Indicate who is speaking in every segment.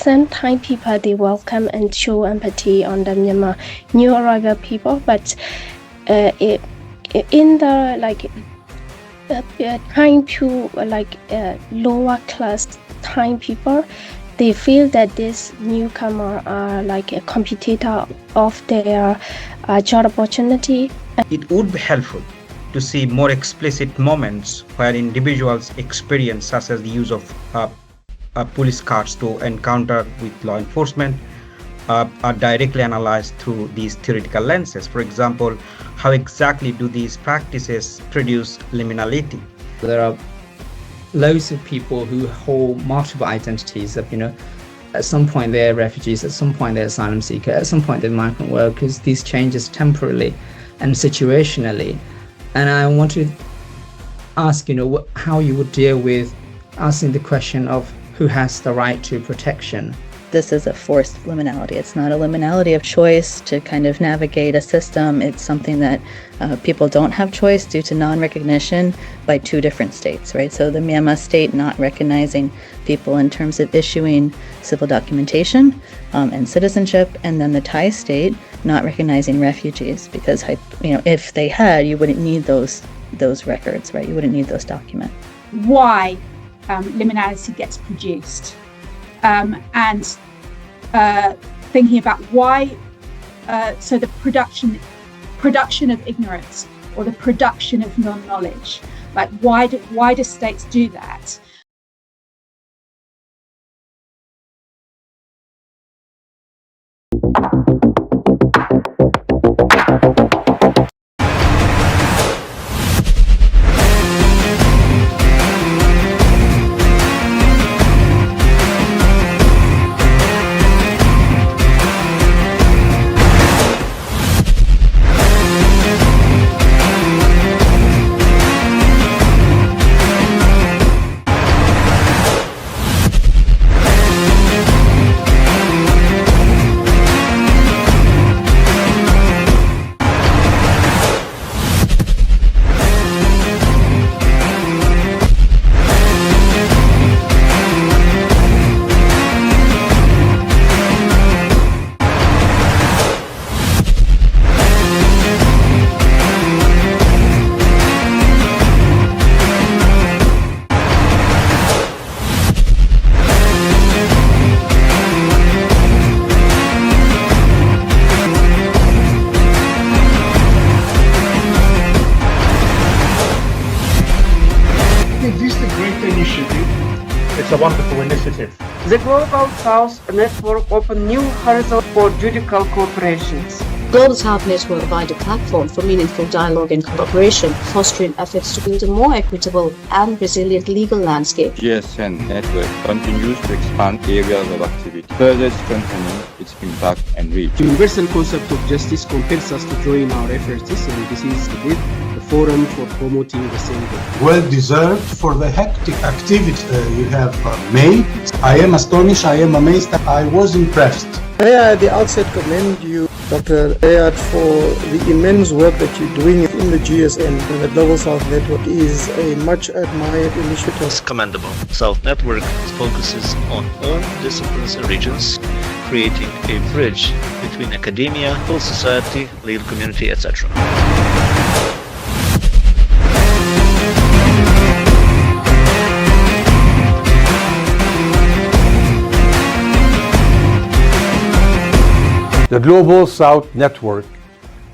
Speaker 1: accent, Thai people, they welcome and show empathy on the Myanmar new arrival people, but in the trying to lower class Thai people, they feel that this newcomer are like a competitor of their job opportunity.
Speaker 2: It would be helpful to see more explicit moments where individuals' experience, such as the use of police cars to encounter with law enforcement, are directly analyzed through these theoretical lenses. For example, how exactly do these practices produce liminality?
Speaker 3: There are loads of people who hold multiple identities of, at some point they're refugees, at some point they're asylum seeker, at some point they're migrant workers. These changes temporally and situationally. And I want to ask, how you would deal with asking the question of who has the right to protection.
Speaker 4: This is a forced liminality. It's not a liminality of choice to kind of navigate a system. It's something that people don't have choice due to non-recognition by two different states, right? So the Myanmar state not recognizing people in terms of issuing civil documentation and citizenship, and then the Thai state not recognizing refugees because, if they had, you wouldn't need those records, right? You wouldn't need those documents.
Speaker 5: Why liminality gets produced? And thinking about why, so the production of ignorance or the production of non-knowledge, like why do states do that?
Speaker 6: It's a wonderful initiative.
Speaker 7: The Global South Network opened new horizons for judicial cooperations.
Speaker 8: Global South Network provide a platform for meaningful dialogue and cooperation, fostering efforts to build a more equitable and resilient legal landscape.
Speaker 9: GSN network continues to expand areas of activity, further strengthening its impact and reach.
Speaker 10: The universal concept of justice compels us to join our efforts, and this is the forum for promoting the same goal.
Speaker 11: Well deserved for the hectic activity you have made. I am astonished, I am amazed, I was impressed.
Speaker 12: May I at the outset commend you, Dr. Ayad, for the immense work that you're doing in the GSN, and the Global South Network is a much admired initiative.
Speaker 13: It's commendable. South Network focuses on all disciplines and regions, creating a bridge between academia, civil society, legal community, etc.
Speaker 6: The Global South Network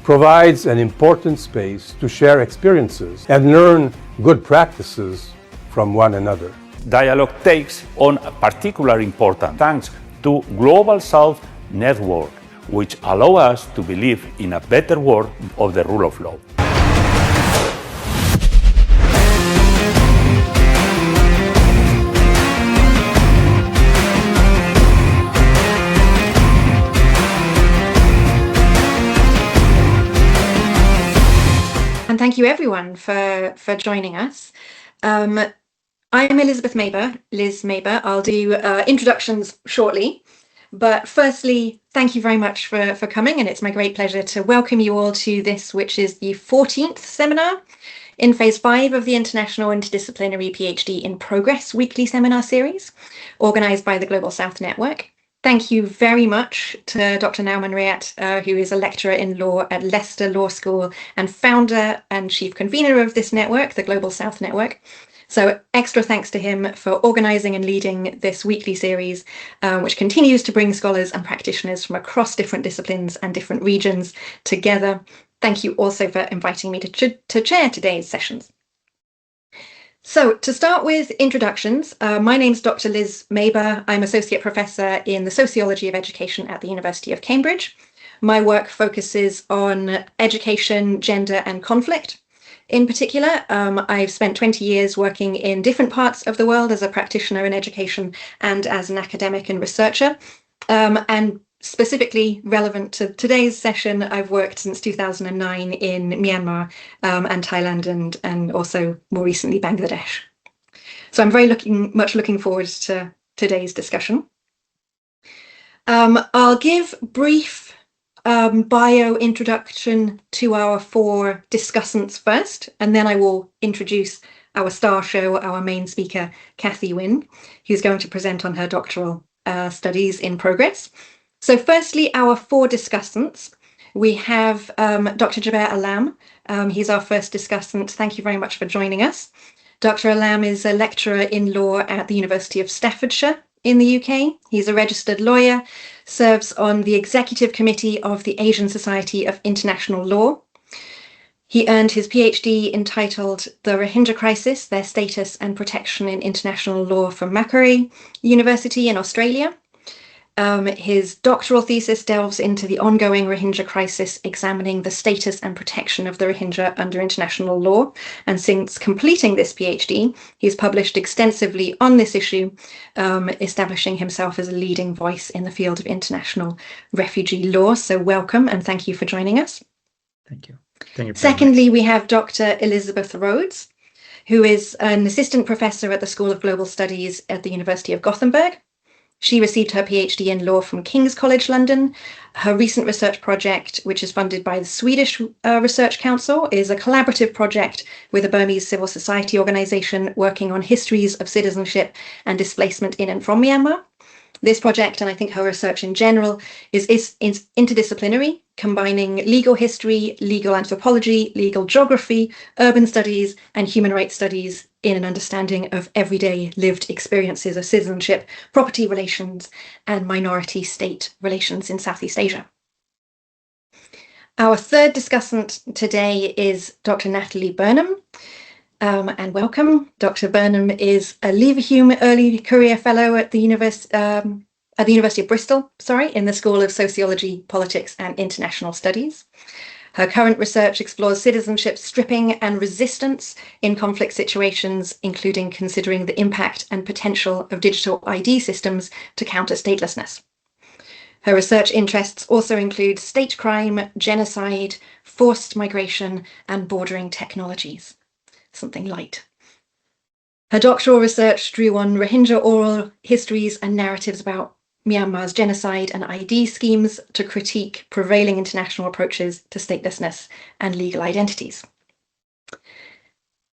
Speaker 6: provides an important space to share experiences and learn good practices from one another.
Speaker 14: Dialogue takes on a particular importance thanks to Global South Network, which allow us to believe in a better world of the rule of law.
Speaker 15: And thank you everyone for joining us. I'm Liz Maber. I'll do introductions shortly. But firstly, thank you very much for coming, and it's my great pleasure to welcome you all to this, which is the 14th seminar in Phase 5 of the International Interdisciplinary PhD in Progress weekly seminar series, organised by the Global South Network. thank you very much to Dr. Nauman Rayat, who is a lecturer in law at Leicester Law School and founder and chief convener of this network, the Global South Network. So extra thanks to him for organising and leading this weekly series, which continues to bring scholars and practitioners from across different disciplines and different regions together. Thank you also for inviting me to chair today's sessions. So to start with introductions, my name's Dr. Liz Maber. I'm Associate Professor in the Sociology of Education at the University of Cambridge. My work focuses on education, gender and conflict. In particular, I've spent 20 years working in different parts of the world as a practitioner in education and as an academic and researcher. And specifically relevant to today's session, I've worked since 2009 in Myanmar and Thailand and also more recently Bangladesh. So I'm very much looking forward to today's discussion. I'll give brief bio introduction to our 4 discussants first, and then I will introduce our star show, our main speaker, Cathy Wynne, who's going to present on her doctoral studies in progress. So firstly, our 4 discussants. We have Dr. Jobair Alam. He's our first discussant. Thank you very much for joining us. Dr. Alam is a lecturer in law at the University of Staffordshire in the UK. He's a registered lawyer, serves on the executive committee of the Asian Society of International Law. He earned his PhD entitled The Rohingya Crisis, Their Status and Protection in International Law from Macquarie University in Australia. His doctoral thesis delves into the ongoing Rohingya crisis, examining the status and protection of the Rohingya under international law. And since completing this PhD, he's published extensively on this issue, establishing himself as a leading voice in the field of international refugee law. So welcome and thank you for joining us.
Speaker 2: Thank you. Thank you.
Speaker 15: Secondly, we have Dr. Elizabeth Rhoads, who is an assistant professor at the School of Global Studies at the University of Gothenburg. She received her PhD in law from King's College London. Her recent research project, which is funded by the Swedish Research Council, is a collaborative project with a Burmese civil society organisation working on histories of citizenship and displacement in and from Myanmar. This project, and I think her research in general, is interdisciplinary, combining legal history, legal anthropology, legal geography, urban studies, and human rights studies in an understanding of everyday lived experiences of citizenship, property relations, and minority state relations in Southeast Asia. Our third discussant today is Dr. Natalie Burnham. And welcome. Dr. Burnham is a Leverhulme Early Career Fellow at the University of Bristol, in the School of Sociology, Politics and International Studies. Her current research explores citizenship stripping and resistance in conflict situations, including considering the impact and potential of digital ID systems to counter statelessness. Her research interests also include state crime, genocide, forced migration, and bordering technologies. Something light. Her doctoral research drew on Rohingya oral histories and narratives about Myanmar's genocide and ID schemes to critique prevailing international approaches to statelessness and legal identities.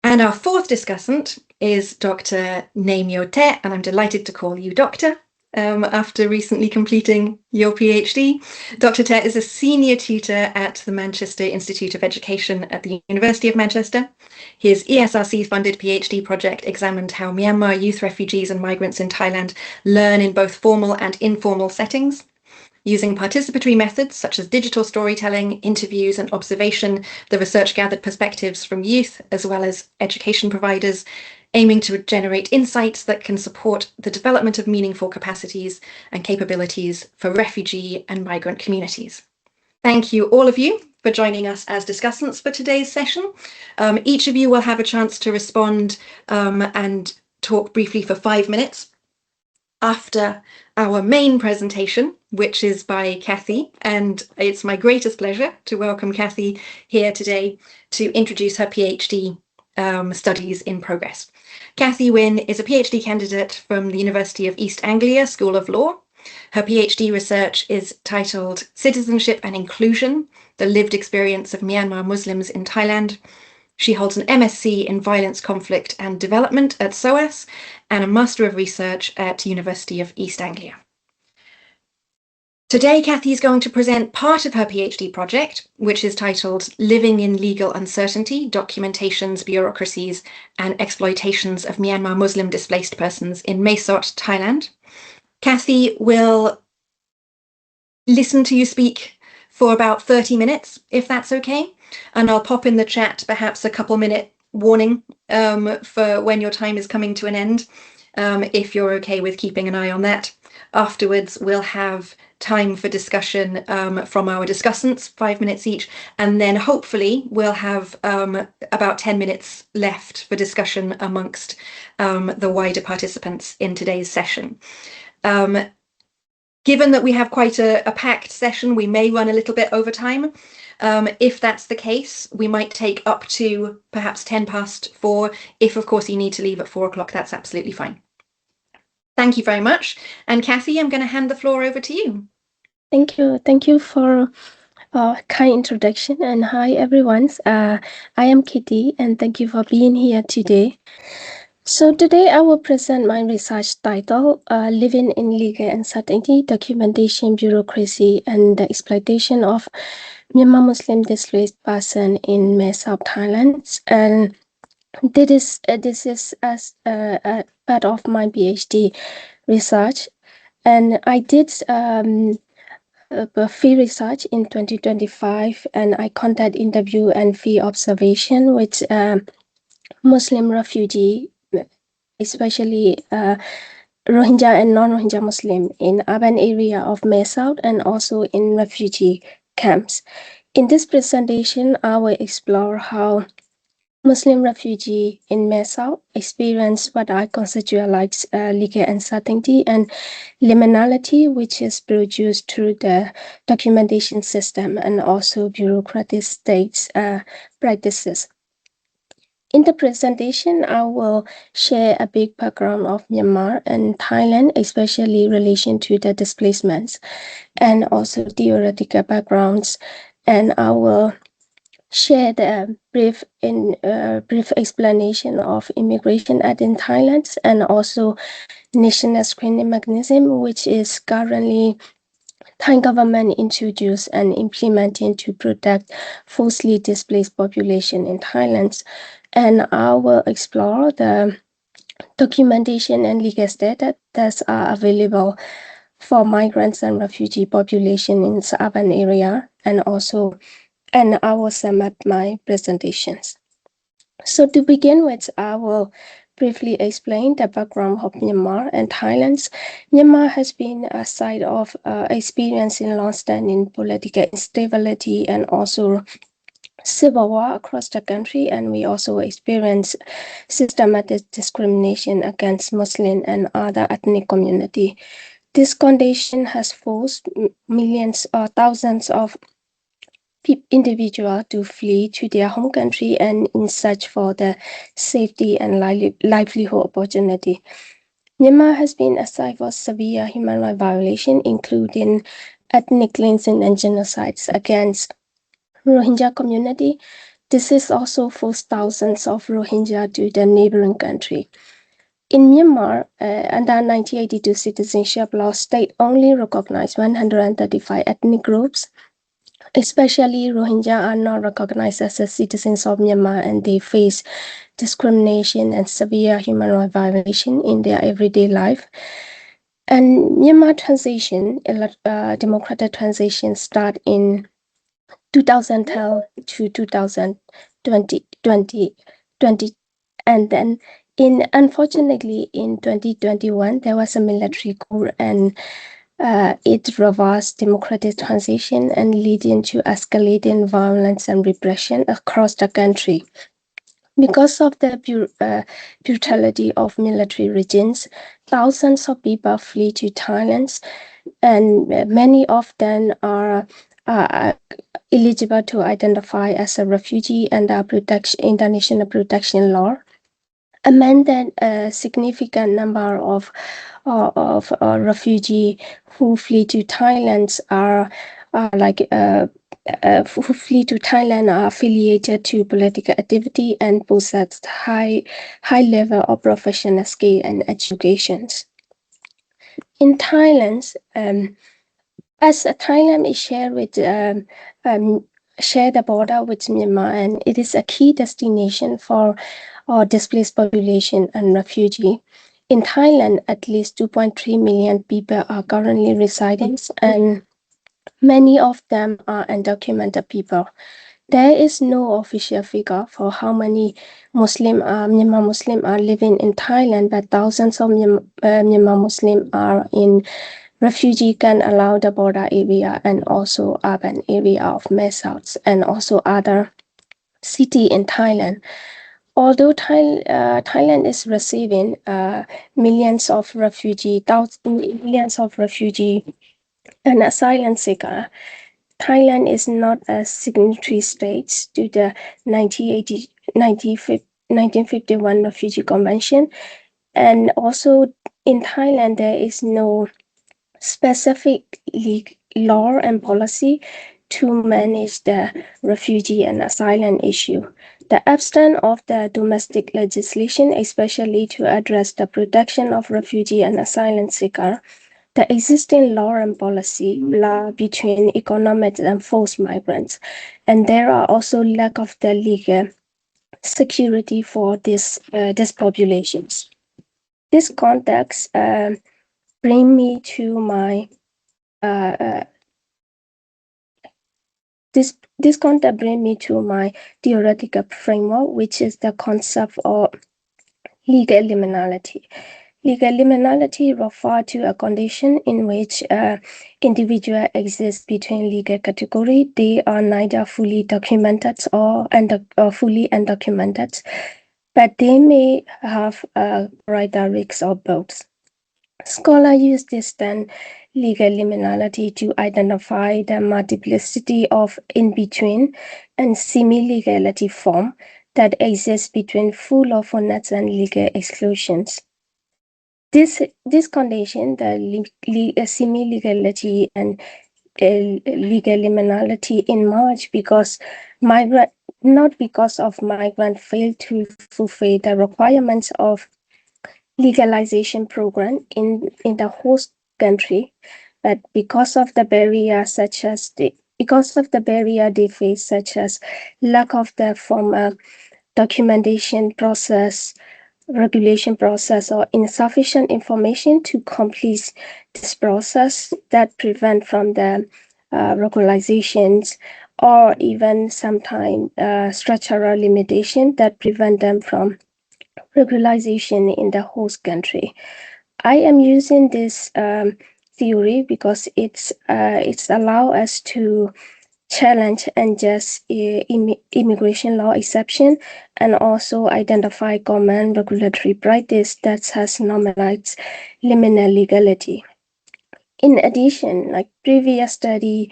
Speaker 15: And our 4th discussant is Dr. Mae Sot, and I'm delighted to call you Doctor. After recently completing your PhD. Dr. Sot is a senior tutor at the Manchester Institute of Education at the University of Manchester. His ESRC-funded PhD project examined how Myanmar youth refugees and migrants in Thailand learn in both formal and informal settings. Using participatory methods such as digital storytelling, interviews and observation, the research gathered perspectives from youth as well as education providers, aiming to generate insights that can support the development of meaningful capacities and capabilities for refugee and migrant communities. Thank you, all of you, for joining us as discussants for today's session. Each of you will have a chance to respond and talk briefly for 5 minutes after our main presentation, which is by Cathy, and it's my greatest pleasure to welcome Cathy here today to introduce her PhD studies in progress. Cathy Wynne is a PhD candidate from the University of East Anglia School of Law. Her PhD research is titled Citizenship and Inclusion, the Lived Experience of Myanmar Muslims in Thailand. She holds an MSc in Violence, Conflict and Development at SOAS and a Master of Research at University of East Anglia. Today, Kathy is going to present part of her PhD project, which is titled Living in Legal Uncertainty, Documentations, Bureaucracies and Exploitations of Myanmar Muslim Displaced Persons in Mae Sot, Thailand. Kathy will listen to you speak for about 30 minutes, if that's okay. And I'll pop in the chat perhaps a couple-minute warning for when your time is coming to an end, if you're okay with keeping an eye on that. Afterwards, we'll have time for discussion from our discussants, 5 minutes each, and then hopefully we'll have about 10 minutes left for discussion amongst the wider participants in today's session. Given that we have quite a packed session, we may run a little bit over time. If that's the case, we might take up to perhaps 4:10. If, of course, you need to leave at 4 o'clock, that's absolutely fine. Thank you very much. And Kathy, I'm going to hand the floor over to you.
Speaker 1: Thank you. Thank you for a kind introduction. And hi, everyone. I am Kitty, and thank you for being here today. So today I will present my research title, Living in Legal Uncertainty, Documentation, Bureaucracy, and the Exploitation of Myanmar Muslim Displaced Person in Mae Sot, Thailand. And this is as part of my PhD research. And I did field research in 2025, and I conduct interview and field observation with Muslim refugee, especially Rohingya and non-Rohingya Muslim in urban area of Mae Sot and also in refugee camps. In this presentation, I will explore how Muslim refugee in Mae Sot experience what I consider like legal uncertainty and liminality, which is produced through the documentation system and also bureaucratic states practices. In the presentation, I will share a big background of Myanmar and Thailand, especially in relation to the displacements, and also theoretical backgrounds. And I will share the brief explanation of Immigration Act in Thailand and also national screening mechanism, which is currently Thai government introduced and implementing to protect forcibly displaced population in Thailand. And I will explore the documentation and legal status that are available for migrants and refugee population in the urban area, and I will sum up my presentations. So to begin with, I will briefly explain the background of Myanmar and Thailand. Myanmar has been a site of experiencing long-standing political instability and also civil war across the country, and we also experience systematic discrimination against Muslim and other ethnic community. This condition has forced millions or thousands of individuals to flee to their home country and in search for the safety and livelihood opportunity. Myanmar has been a site for severe human rights violations, including ethnic cleansing and genocides against Rohingya community. This is also forced thousands of Rohingya to the neighboring country. In Myanmar, under 1982 citizenship law, state only recognized 135 ethnic groups. Especially Rohingya are not recognized as citizens of Myanmar, and they face discrimination and severe human rights violation in their everyday life. And Myanmar transition, democratic transition, start in 2010 to 2020, and then unfortunately in 2021 there was a military coup, and it reversed democratic transition and leading to escalating violence and repression across the country. Because of the brutality of military regimes, thousands of people flee to Thailand, and many of them are eligible to identify as a refugee under international protection law. Among that, a significant number of refugees who flee to Thailand are who flee to Thailand are affiliated to political activity and possess high level of professional skill and education. In Thailand, As Thailand is share the border with Myanmar, and it is a key destination for our displaced population and refugee. In Thailand, at least 2.3 million people are currently residing, and many of them are undocumented people. There is no official figure for how many Myanmar Muslim are living in Thailand, but thousands of Myanmar Muslim are in refugee camp along the border area and also urban area of Mae Sot and also other city in Thailand. Although Thailand is receiving millions of refugee and asylum seeker, Thailand is not a signatory state to the 1951 Refugee Convention. And also in Thailand, there is no specific law and policy to manage the refugee and asylum issue. The absence of the domestic legislation, especially to address the protection of refugee and asylum seeker, the existing law and policy lie between economic and forced migrants, and there are also lack of the legal security for these populations. This context bring me to my this concept bring me to my theoretical framework, which is the concept of legal liminality. Legal liminality refers to a condition in which individual exists between legal categories. They are neither fully documented or fully undocumented, but they may have a greater risk of both. Scholars use this term legal liminality to identify the multiplicity of in-between and semi-legality form that exists between full lawfulness and legal exclusions. This condition, the semi-legality and legal liminality, emerged because not because of migrant failed to fulfill the requirements of legalization program in the host country, but because of the barrier they face, such as lack of the formal documentation process, regulation process, or insufficient information to complete this process that prevent from the regulations, or even sometimes structural limitation that prevent them from regularization in the host country. I am using this theory because it's allow us to challenge unjust immigration law exception and also identify common regulatory practice that has normalized liminal legality. In addition, like previous study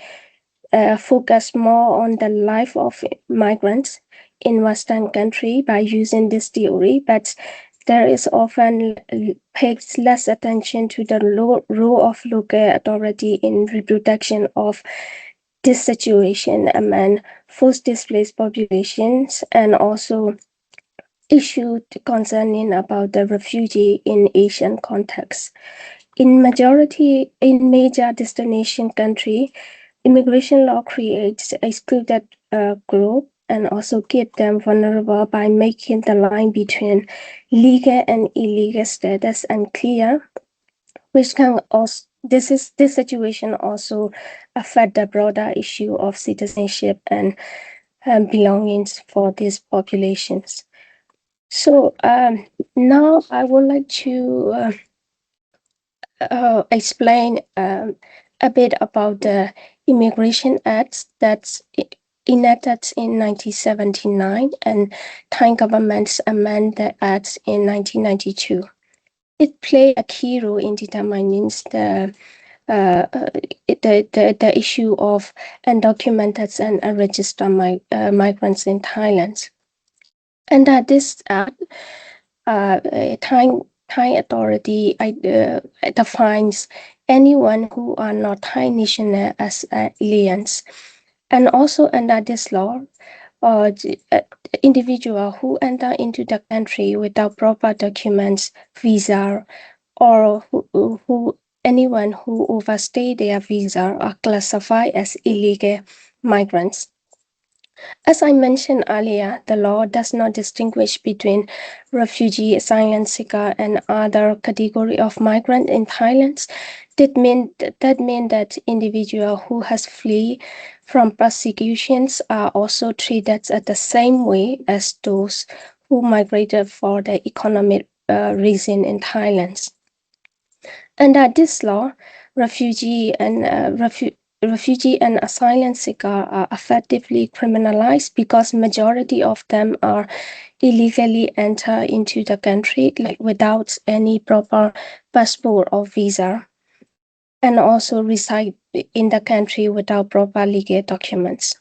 Speaker 1: focused more on the life of migrants in Western country by using this theory, but there is often pays less attention to the role of local authority in reproduction of this situation among forced displaced populations, and also issues concerning about the refugee in Asian context. In major destination country, immigration law creates excluded group and also keep them vulnerable by making the line between legal and illegal status unclear, which can also this situation also affect the broader issue of citizenship and belongings for these populations. So now I would like to explain a bit about the Immigration Act that's enacted in 1979 and Thai government's amended the Act in 1992. It played a key role in determining the issue of undocumented and unregistered migrants in Thailand. Under this Act, Thai authority defines anyone who are not Thai national as aliens. And also under this law, individual who enter into the country without proper documents, visa, or who anyone who overstay their visa are classified as illegal migrants. As I mentioned earlier, the law does not distinguish between refugee, asylum seeker, and other category of migrant in Thailand. That means that individuals who has flee from persecutions are also treated at the same way as those who migrated for the economic reason in Thailand. Under this law, refugee and asylum seeker are effectively criminalized because majority of them are illegally enter into the country without any proper passport or visa, and also reside in the country without proper legal documents.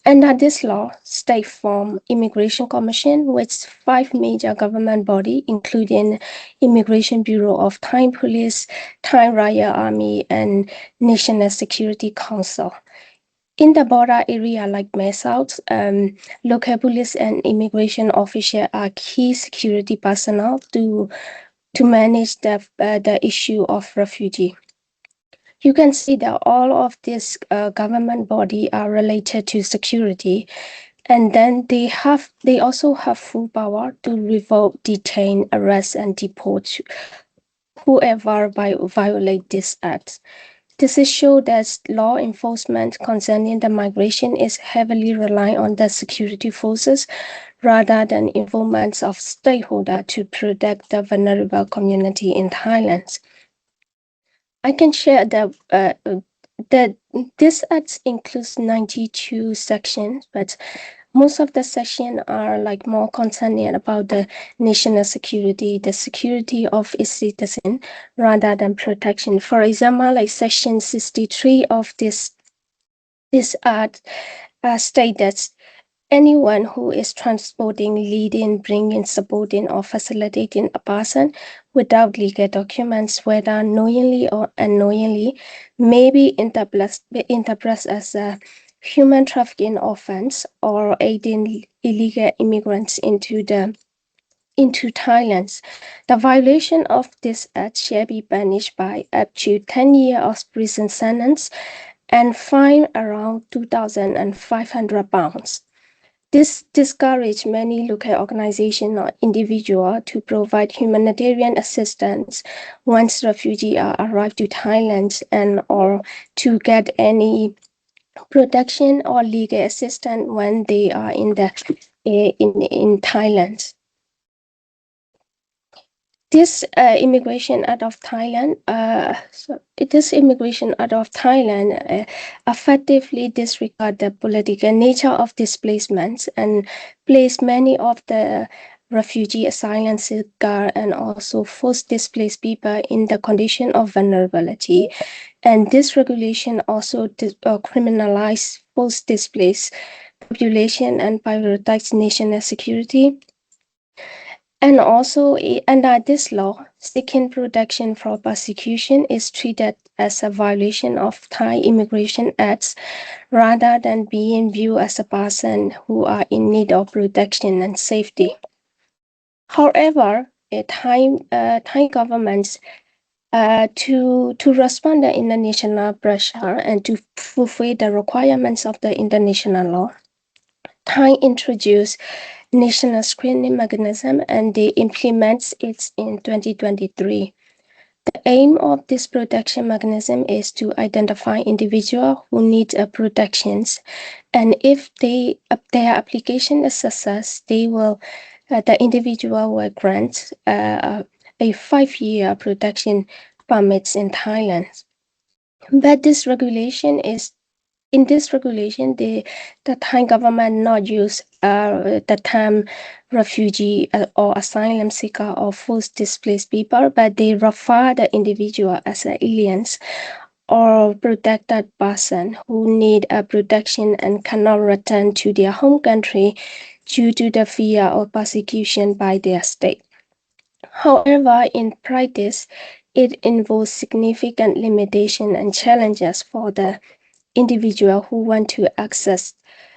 Speaker 1: Under this law, state form Immigration Commission with 5 major government bodies, including Immigration Bureau of Thai Police, Thai Royal Army, and National Security Council. In the border area like Mae Sot, local police and immigration officials are key security personnel to manage the issue of refugee. You can see that all of these government bodies are related to security, and then they also have full power to revoke, detain, arrest, and deport whoever violate this act. This is show that law enforcement concerning the migration is heavily relying on the security forces rather than involvement of stakeholders to protect the vulnerable community in Thailand. I can share that this act includes 92 sections, but most of the sections are like more concerning about the national security, the security of its citizens, rather than protection. For example, like section 63 of this act states that anyone who is transporting, leading, bringing, supporting, or facilitating a person without legal documents, whether knowingly or unknowingly, may be interpreted as a human trafficking offense or aiding illegal immigrants into Thailand. The violation of this act shall be punished by up to 10 years of prison sentence and fine around 2,500 pounds. This discouraged many local organizations or individuals to provide humanitarian assistance once refugees are arrived to Thailand and or to get any protection or legal assistance when they are in Thailand. This Immigration Act of Thailand, effectively disregard the political nature of displacements and place many of the refugee, asylum seeker, and also forced displaced people in the condition of vulnerability. And this regulation also criminalize forced displaced population and prioritize national security. And also, under this law, seeking protection from persecution is treated as a violation of Thai immigration acts rather than being viewed as a person who are in need of protection and safety. However, Thai governments to respond to international pressure and to fulfill the requirements of the international law, Thai introduced national screening mechanism and they implement it in 2023. The aim of this protection mechanism is to identify individuals who need protections, and if their application is success, the individual will grant a 5-year protection permits in Thailand. But in this regulation, the Thai government not use the term refugee or asylum seeker or forced displaced people, but they refer the individual as an aliens or protected person who need a protection and cannot return to their home country due to the fear of persecution by their state. However, in practice, it involves significant limitation and challenges for the individual who want to access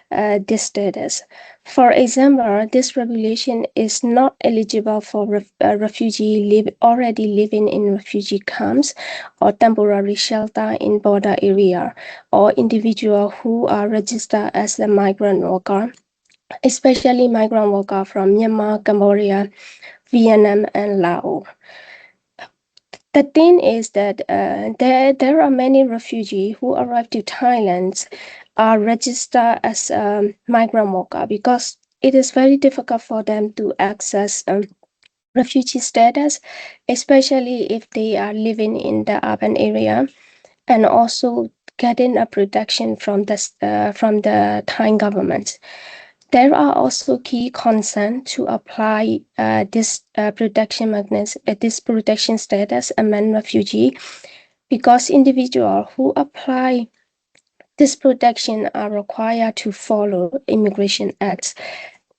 Speaker 1: this status. For example, this population is not eligible for refugee already living in refugee camps or temporary shelter in border area, or individuals who are registered as a migrant worker, especially migrant worker from Myanmar, Cambodia, Vietnam, and Laos. The thing is that there are many refugees who arrive to Thailand are registered as a migrant worker because it is very difficult for them to access refugee status, especially if they are living in the urban area, and also getting a protection from the Thai government. There are also key concerns to apply this protection mechanism, this protection status among refugees, because individuals who apply this protection are required to follow Immigration Acts,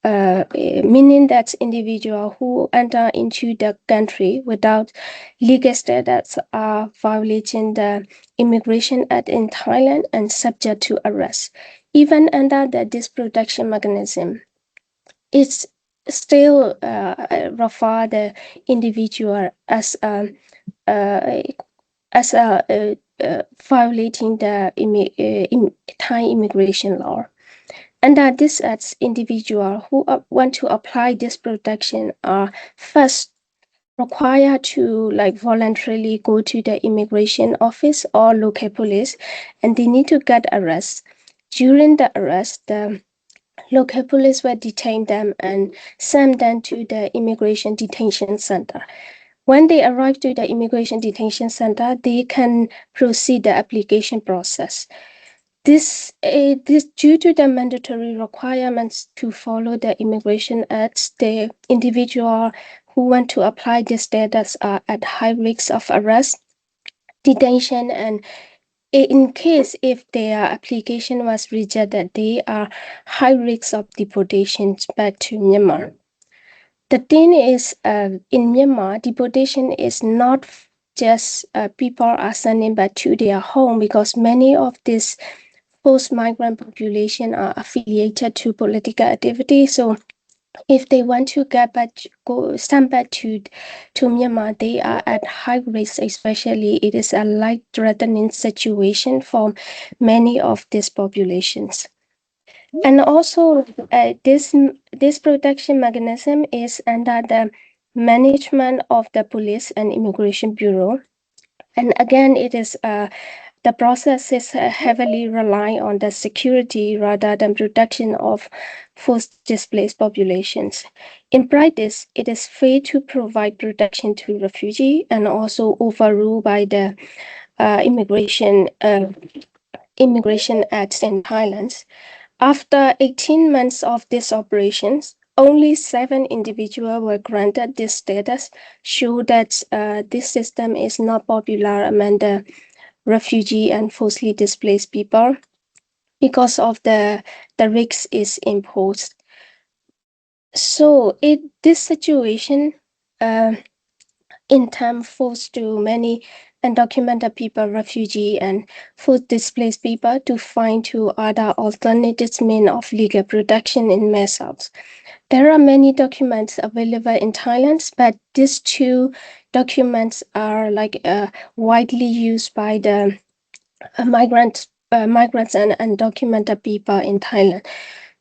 Speaker 1: meaning that individuals who enter into the country without legal status are violating the Immigration Act in Thailand and subject to arrest. Even under this protection mechanism, it's still refer the individual as violating the Thai immigration law. Under this Act, individuals who want to apply this protection are first required to voluntarily go to the immigration office or local police, and they need to get arrested. During the arrest, the local police will detain them and send them to the immigration detention center. When they arrive to the immigration detention center, they can proceed the application process. This due to the mandatory requirements to follow the Immigration Act, the individual who want to apply this status are at high risk of arrest, detention, and in case if their application was rejected, they are high risk of deportation back to Myanmar. The thing is, in Myanmar, deportation is not just people are sending back to their home, because many of these post-migrant population are affiliated to political activity. So if they want to send back to Myanmar, they are at high risk, especially it is a life-threatening situation for many of these populations. And also, this protection mechanism is under the management of the Police and Immigration Bureau. And again, it is the process is heavily relying on the security rather than protection of forced displaced populations. In practice, it is fair to provide protection to refugees and also overruled by the Immigration Acts in Thailand. After 18 months of these operations, only 7 individuals were granted this status, show that this system is not popular among the refugee and forcibly displaced people because of the risk is imposed. So this situation in time forced to many undocumented people, refugee and forced displaced people to find to other alternative means of legal protection in Mae Sot. There are many documents available in Thailand, but these 2 documents are widely used by the migrants and undocumented people in Thailand.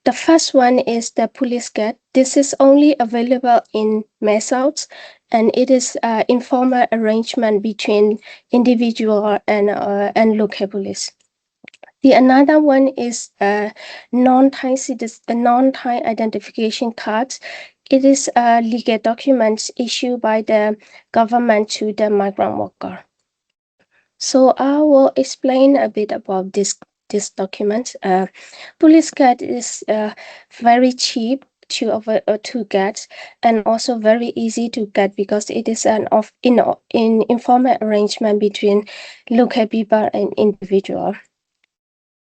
Speaker 1: The first one is the police guide. This is only available in Mae Sot, and it is informal arrangement between individual and local police. The another one is non-Thai identification cards. It is legal documents issued by the government to the migrant worker. So I will explain a bit about this document. Police card is very cheap to get, and also very easy to get because it is an informal arrangement between local people and individual.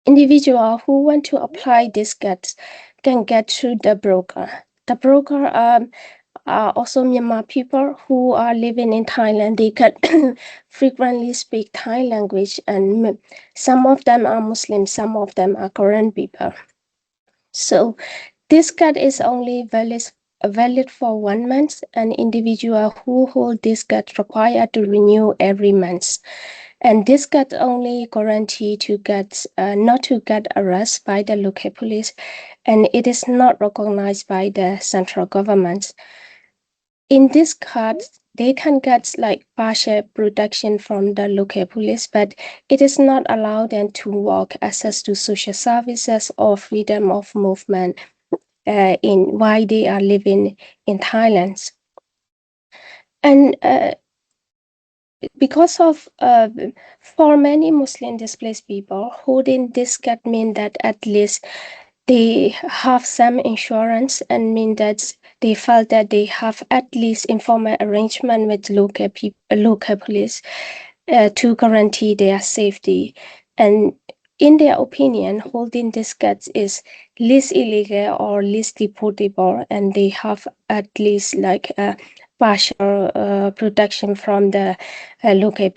Speaker 1: Individual who want to apply this card can get through the broker. The broker are also Myanmar people who are living in Thailand. They can frequently speak Thai language, and some of them are Muslim, some of them are Korean people. So this card is only valid for 1 month. An individual who hold this card required to renew every month. And this card only guarantee to get not to get arrested by the local police, and it is not recognized by the central government. In this card, they can get like partial protection from the local police, but it is not allowed them to work, access to social services, or freedom of movement in while they are living in Thailand. And because of for many Muslim displaced people, holding this card mean that at least they have some insurance, and mean that they felt that they have at least informal arrangement with local police to guarantee their safety. And in their opinion, holding this card is least illegal or least deportable, and they have at least like a partial protection from the local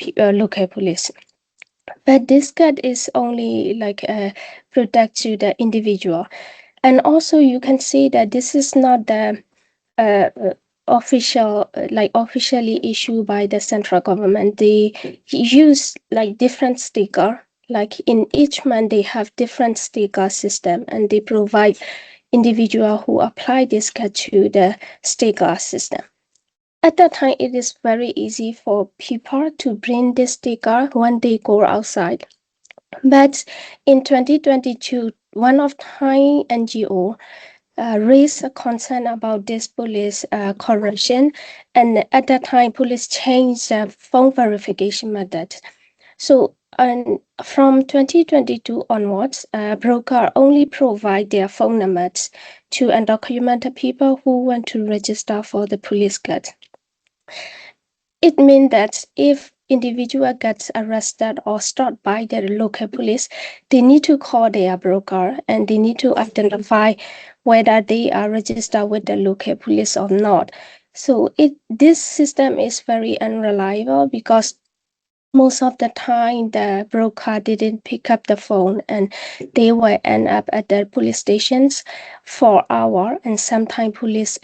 Speaker 1: police. But this card is only like protect to the individual. And also you can see that this is not the officially issued by the central government. They use like different sticker, like in each month they have different sticker system, and they provide individual who apply this card to the sticker system. At that time, it is very easy for people to bring this sticker when they go outside. But in 2022, one of Thai NGO raised a concern about this police corruption, and at that time, police changed the phone verification method. So, and from 2022 onwards, broker only provide their phone numbers to undocumented people who want to register for the police card. It means that if individual gets arrested or stopped by the local police, they need to call their broker, and they need to identify whether they are registered with the local police or not. So this system is very unreliable, because most of the time the broker didn't pick up the phone, and they will end up at the police stations for hours, and sometimes police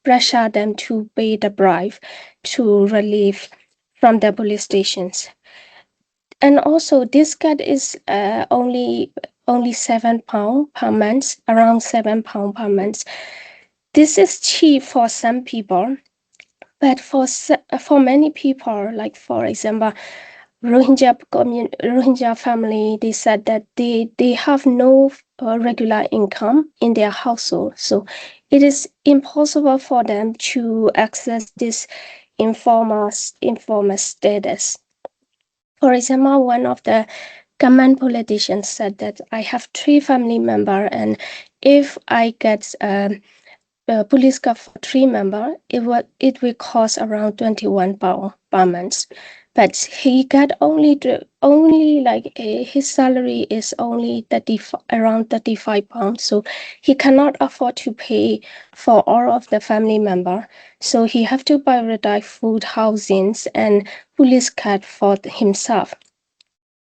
Speaker 1: pressure them to pay the bribe to relieve from the police stations. And also this card is only £7 per month, around £7 per month. This is cheap for some people, but for many people, like for example, Rohingya family, they said that they have no regular income in their household, so it is impossible for them to access this informal status. For example, one of the government politicians said that I have 3 family members, and if I get police car for 3 members, it will cost around £21 per month. But he got only like his salary is only around £35, so he cannot afford to pay for all of the family members. So he have to prioritize food, housings, and police card for himself.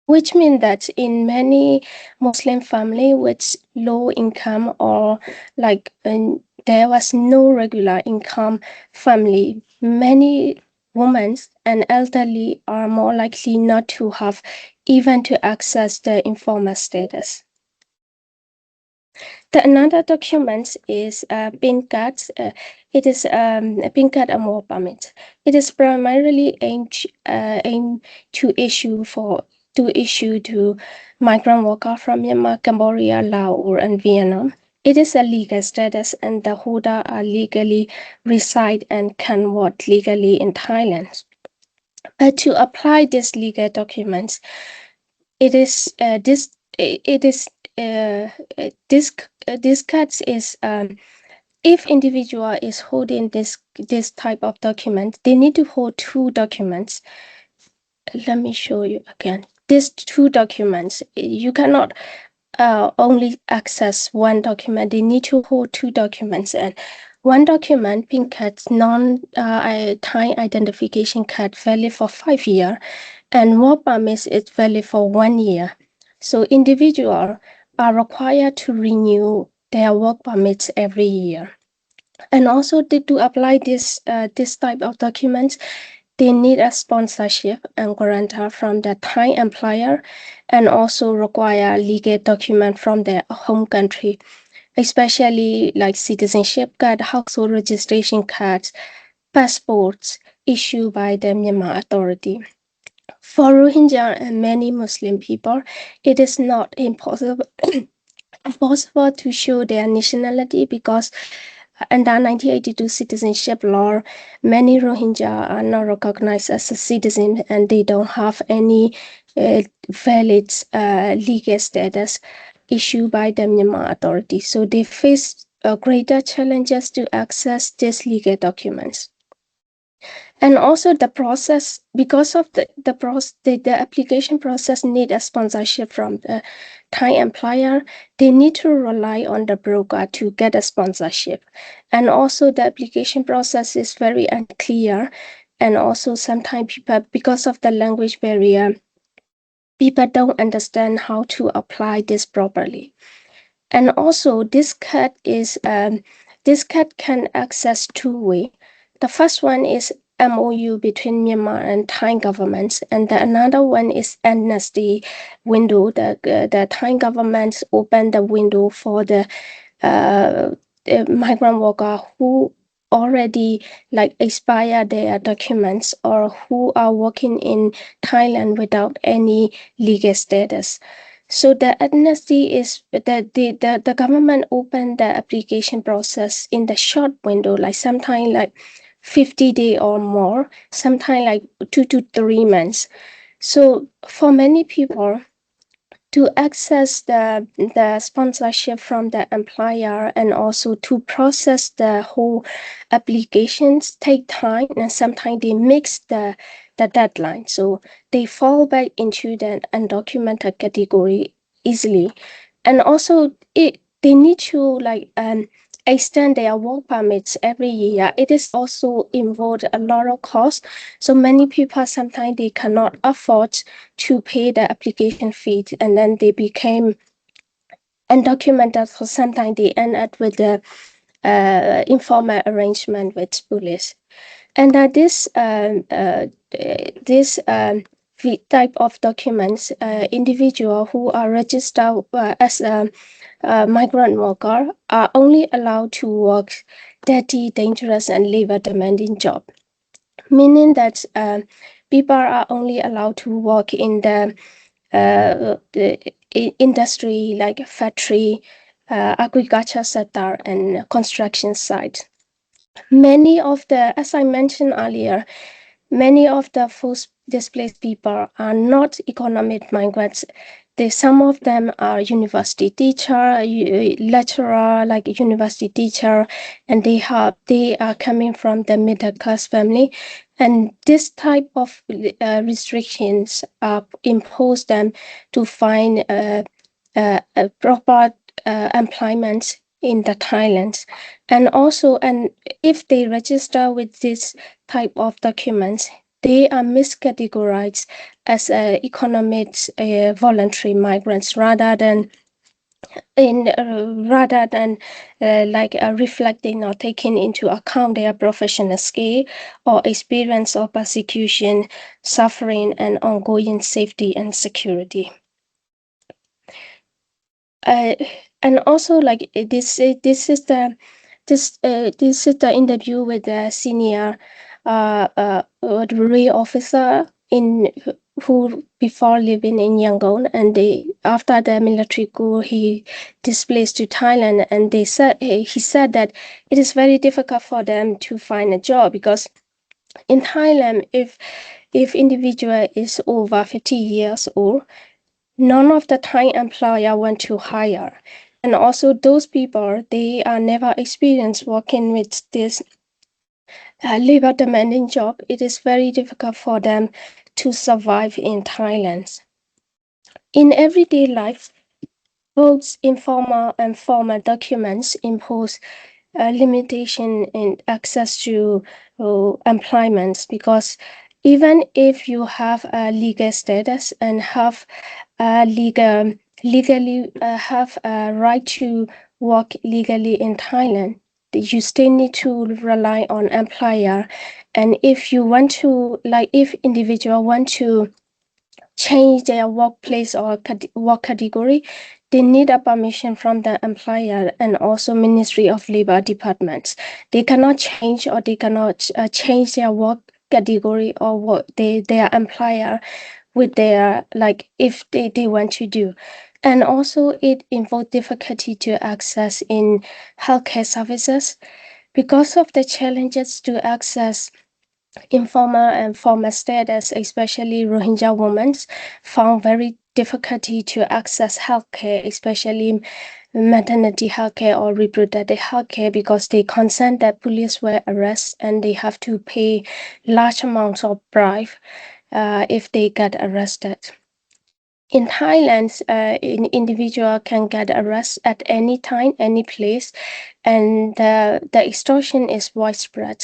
Speaker 1: Which means that in many Muslim family with low income, or like there was no regular income family, many women and elderly are more likely not to have even to access the informal status. The another document is PIN card. It is a PIN card and work permit. It is primarily aimed to issue to migrant workers from Myanmar, Cambodia, Laos, and Vietnam. It is a legal status, and the holder are legally reside and can work legally in Thailand. But to apply this legal documents, this card is if individual is holding this type of document, they need to hold 2 documents. Let me show you again. These 2 documents, you cannot only access 1 document. They need to hold 2 documents, and 1 document, PIN card, Thai identification card, valid for 5 years, and work permit is valid for 1 year. So individual are required to renew their work permits every year. And also to apply this type of documents, they need a sponsorship and guarantor from the Thai employer, and also require legal document from their home country, especially like citizenship card, household registration cards, passports issued by the Myanmar authority. For Rohingya and many Muslim people, it is not impossible to show their nationality because under 1982 citizenship law, many Rohingya are not recognized as a citizen and they don't have any valid legal status issued by the Myanmar authorities. So they face greater challenges to access these legal documents. And also the process, because of the application process need a sponsorship from the Thai employer, they need to rely on the broker to get a sponsorship. And also the application process is very unclear. And also sometimes people, because of the language barrier, people don't understand how to apply this properly. And also this card can access two ways. The first one is MOU between Myanmar and Thai governments, and another one is amnesty window. The Thai governments open the window for the migrant worker who already like expire their documents or who are working in Thailand without any legal status. So the amnesty is that the government opened the application process in the short window, like sometimes like 50 days or more, sometimes like 2 to 3 months. So for many people, to access the sponsorship from the employer and also to process the whole applications take time, and sometimes they mix the deadline. So they fall back into the undocumented category easily. And also they need to like extend their work permits every year. It is also involved a lot of cost. So many people sometimes they cannot afford to pay the application fee, and then they became undocumented. So sometimes they end up with the informal arrangement with police. And this type of documents, individual who are registered as a migrant worker are only allowed to work dirty, dangerous, and labor-demanding job, meaning that people are only allowed to work in the industry like factory, agriculture sector, and construction site. Many of the, as I mentioned earlier, many of the forced displaced people are not economic migrants. Some of them are university teacher, lecturer, like university teacher, and they are coming from the middle class family. And this type of restrictions impose them to find a proper employment in the Thailand. And also, and if they register with this type of documents, they are miscategorized as economic voluntary migrants rather than reflecting or taking into account their professional skill or experience of persecution, suffering, and ongoing safety and security. And also, like this is the interview with the senior delivery officer who before living in Yangon, and after the military coup he displaced to Thailand, and he said that it is very difficult for them to find a job because in Thailand, if individual is over 50 years old, none of the Thai employer want to hire. And also those people, they are never experienced working with this labor demanding job. It is very difficult for them to survive in Thailand. In everyday life, both informal and formal documents impose a limitation in access to employment, because even if you have a legal status and have a legal legally have a right to work legally in Thailand, you still need to rely on employer. And if you want to, like, if individual want to change their workplace or work category, they need a permission from the employer and also Ministry of Labor departments. They cannot change or they cannot change their work category or what their employer with their, like, if they want to do. And also it involves difficulty to access in healthcare services because of the challenges to access informal and formal status, especially Rohingya women found very difficulty to access healthcare, especially maternity healthcare or reproductive healthcare, because they consent that police will arrest and they have to pay large amounts of bribe if they get arrested. In Thailand, an individual can get arrested at any time, any place, and the extortion is widespread.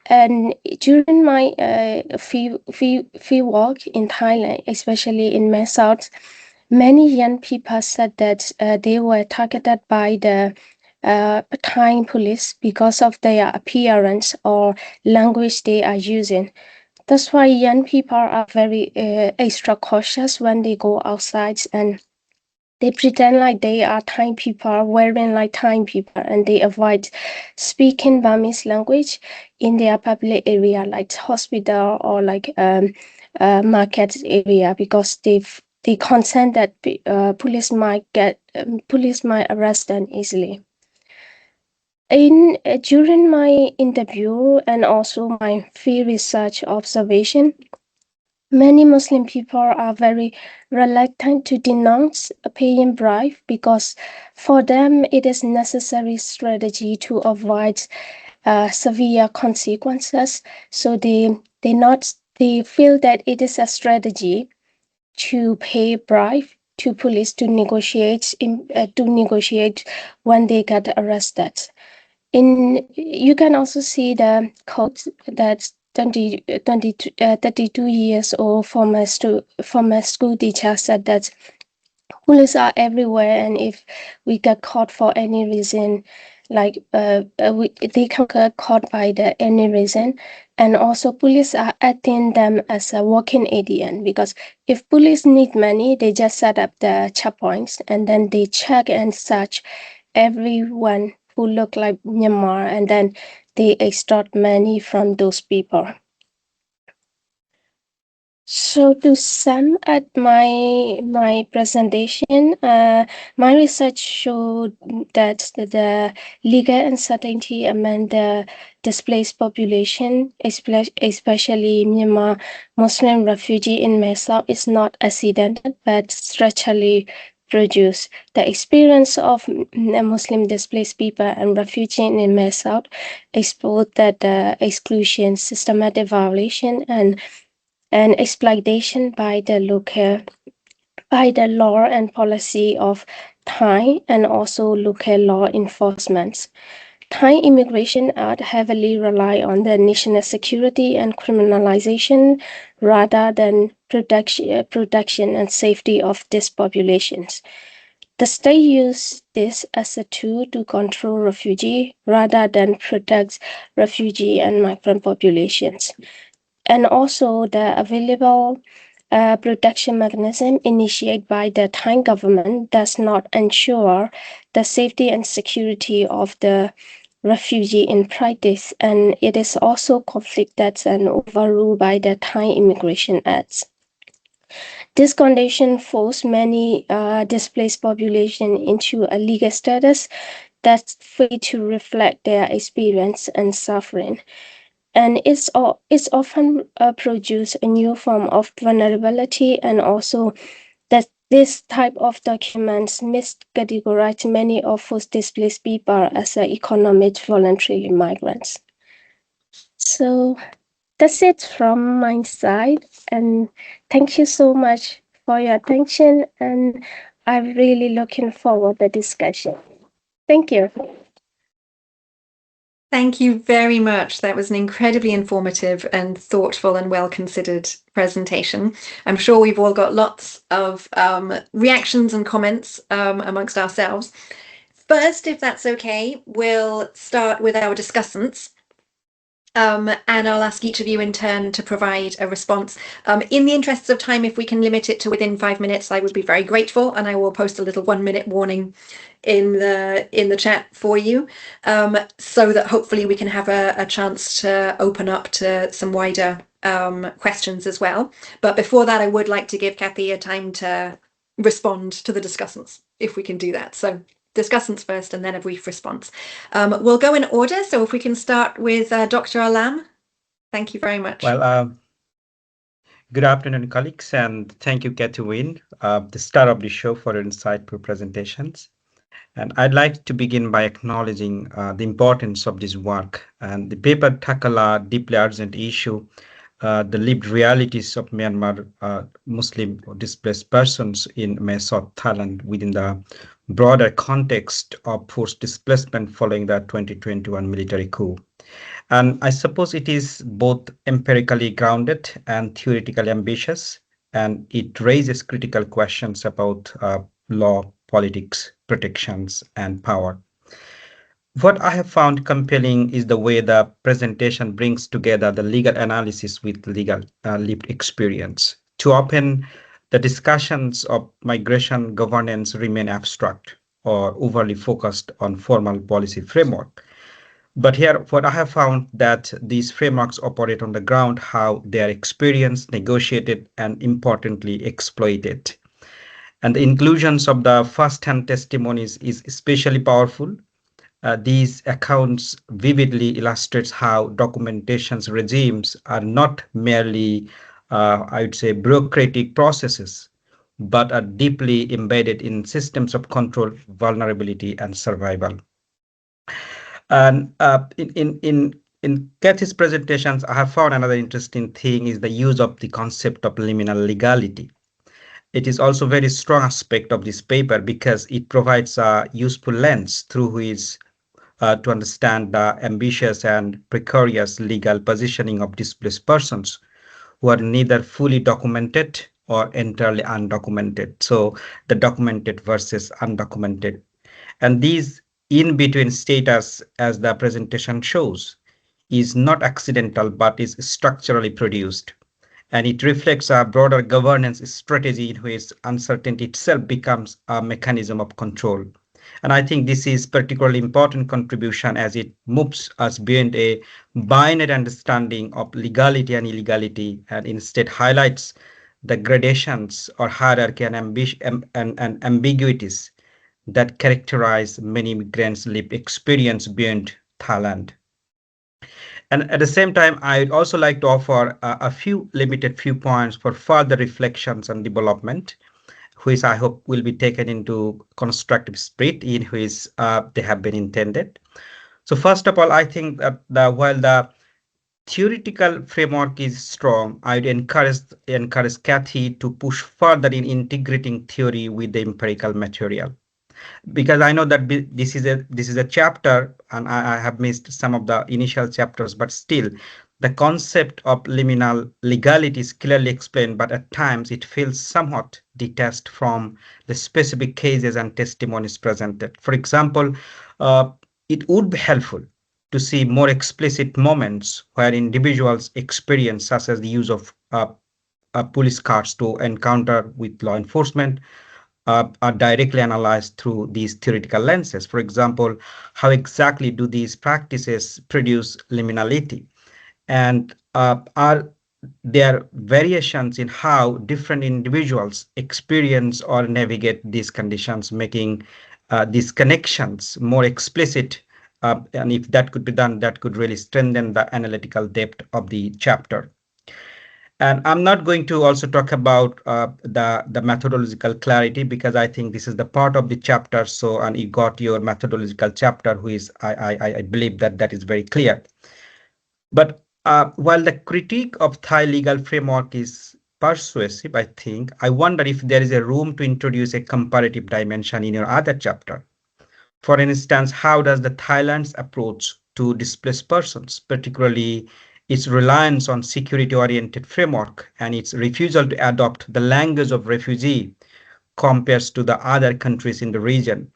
Speaker 1: And during my field work in Thailand, especially in Mae Sot, many young people said that they were targeted by the Thai police because of their appearance or language they are using. That's why young people are very extra cautious when they go outside, and they pretend like they are Thai people, wearing like Thai people, and they avoid speaking Burmese language in their public area, like hospital or like market area, because they consent that police might arrest them easily. During my interview and also my field research observation, many Muslim people are very reluctant to denounce paying bribe because for them it is necessary strategy to avoid severe consequences. So they feel that it is a strategy to pay bribe to police to negotiate when they get arrested. You can also see the code that 32 years old former school teacher said that police are everywhere, and if we get caught for any reason, like they can get caught by any reason. And also police are acting them as a working agent, because if police need money, they just set up the checkpoints and then they check and search everyone who look like Myanmar, and then they extort money from those people. So to sum up my presentation, my research showed that the legal uncertainty among the displaced population, especially Myanmar Muslim refugee in Mae Sot, is not accidental but structurally produced. The experience of Muslim displaced people and refugees in Mae Sot exposed that the exclusion, systematic violation, and exploitation by the law and policy of Thai and also local law enforcement. Thai Immigration Act heavily rely on the national security and criminalization rather than protection and safety of these populations. The state used this as a tool to control refugee rather than protect refugee and migrant populations. And also the available protection mechanism initiated by the Thai government does not ensure the safety and security of the refugee in practice, and it is also conflicted and overruled by the Thai Immigration Act. This condition forced many displaced population into a legal status that's free to reflect their experience and suffering. And it's often produce a new form of vulnerability, and also that this type of documents miscategorize many of those displaced people as economic voluntary migrants. So that's it from my side, and thank you so much for your attention, and I'm really looking forward to the discussion. Thank you.
Speaker 15: Thank you very much. That was an incredibly informative and thoughtful and well-considered presentation. I'm sure we've all got lots of reactions and comments amongst ourselves. First, if that's okay, we'll start with our discussants. And I'll ask each of you in turn to provide a response. In the interests of time, if we can limit it to within 5 minutes, I would be very grateful, and I will post a little 1-minute warning in the chat for you, so that hopefully we can have a chance to open up to some wider questions as well. But before that, I would like to give Kathy a time to respond to the discussants, if we can do that. So discussants first and then a brief response. We'll go in order, so if we can start with Dr. Alam. Thank you very much.
Speaker 2: Well, good afternoon, colleagues, and thank you, Kathy, the star of the show, for your insightful presentations. And I'd like to begin by acknowledging the importance of this work. And the paper tackles a deeply urgent issue, the lived realities of Myanmar Muslim displaced persons in Mae Sot, Thailand, within the broader context of forced displacement following the 2021 military coup. And I suppose it is both empirically grounded and theoretically ambitious, and it raises critical questions about law, politics, protections, and power. What I have found compelling is the way the presentation brings together the legal analysis with legal lived experience. Too often, the discussions of migration governance remain abstract or overly focused on formal policy framework. But here, what I have found that these frameworks operate on the ground, how they are experienced, negotiated, and importantly, exploited. And the inclusions of the first-hand testimonies is especially powerful. These accounts vividly illustrates how documentation's regimes are not merely, I would say, bureaucratic processes, but are deeply embedded in systems of control, vulnerability, and survival. And in Kathy's presentations, I have found another interesting thing is the use of the concept of liminal legality. It is also a very strong aspect of this paper because it provides a useful lens through which to understand the ambitious and precarious legal positioning of displaced persons who are neither fully documented or entirely undocumented. So the documented versus undocumented. And these in-between status, as the presentation shows, is not accidental but is structurally produced. And it reflects a broader governance strategy in which uncertainty itself becomes a mechanism of control. And I think this is particularly important contribution as it moves us beyond a binary understanding of legality and illegality, and instead highlights the gradations or hierarchy and ambiguities that characterize many migrants' lived experience beyond Thailand. And at the same time, I'd also like to offer a few limited points for further reflections and development, which I hope will be taken into constructive spirit in which they have been intended. So first of all, I think that while the theoretical framework is strong, I'd encourage Kathy to push further in integrating theory with the empirical material. Because I know that this is a chapter, and I have missed some of the initial chapters, but still, the concept of liminal legality is clearly explained, but at times it feels somewhat detached from the specific cases and testimonies presented. For example, it would be helpful to see more explicit moments where individuals experience, such as the use of police cars to encounter with law enforcement, are directly analyzed through these theoretical lenses. For example, how exactly do these practices produce liminality? And are there variations in how different individuals experience or navigate these conditions, making these connections more explicit? And if that could be done, that could really strengthen the analytical depth of the chapter. And I'm not going to also talk about the methodological clarity, because I think this is the part of the chapter. So, and you got your methodological chapter, who is, I believe that is very clear. But while the critique of Thai legal framework is persuasive, I think, I wonder if there is a room to introduce a comparative dimension in your other chapter. For instance, how does the Thailand's approach to displaced persons, particularly its reliance on security-oriented framework and its refusal to adopt the language of refugee compared to the other countries in the region.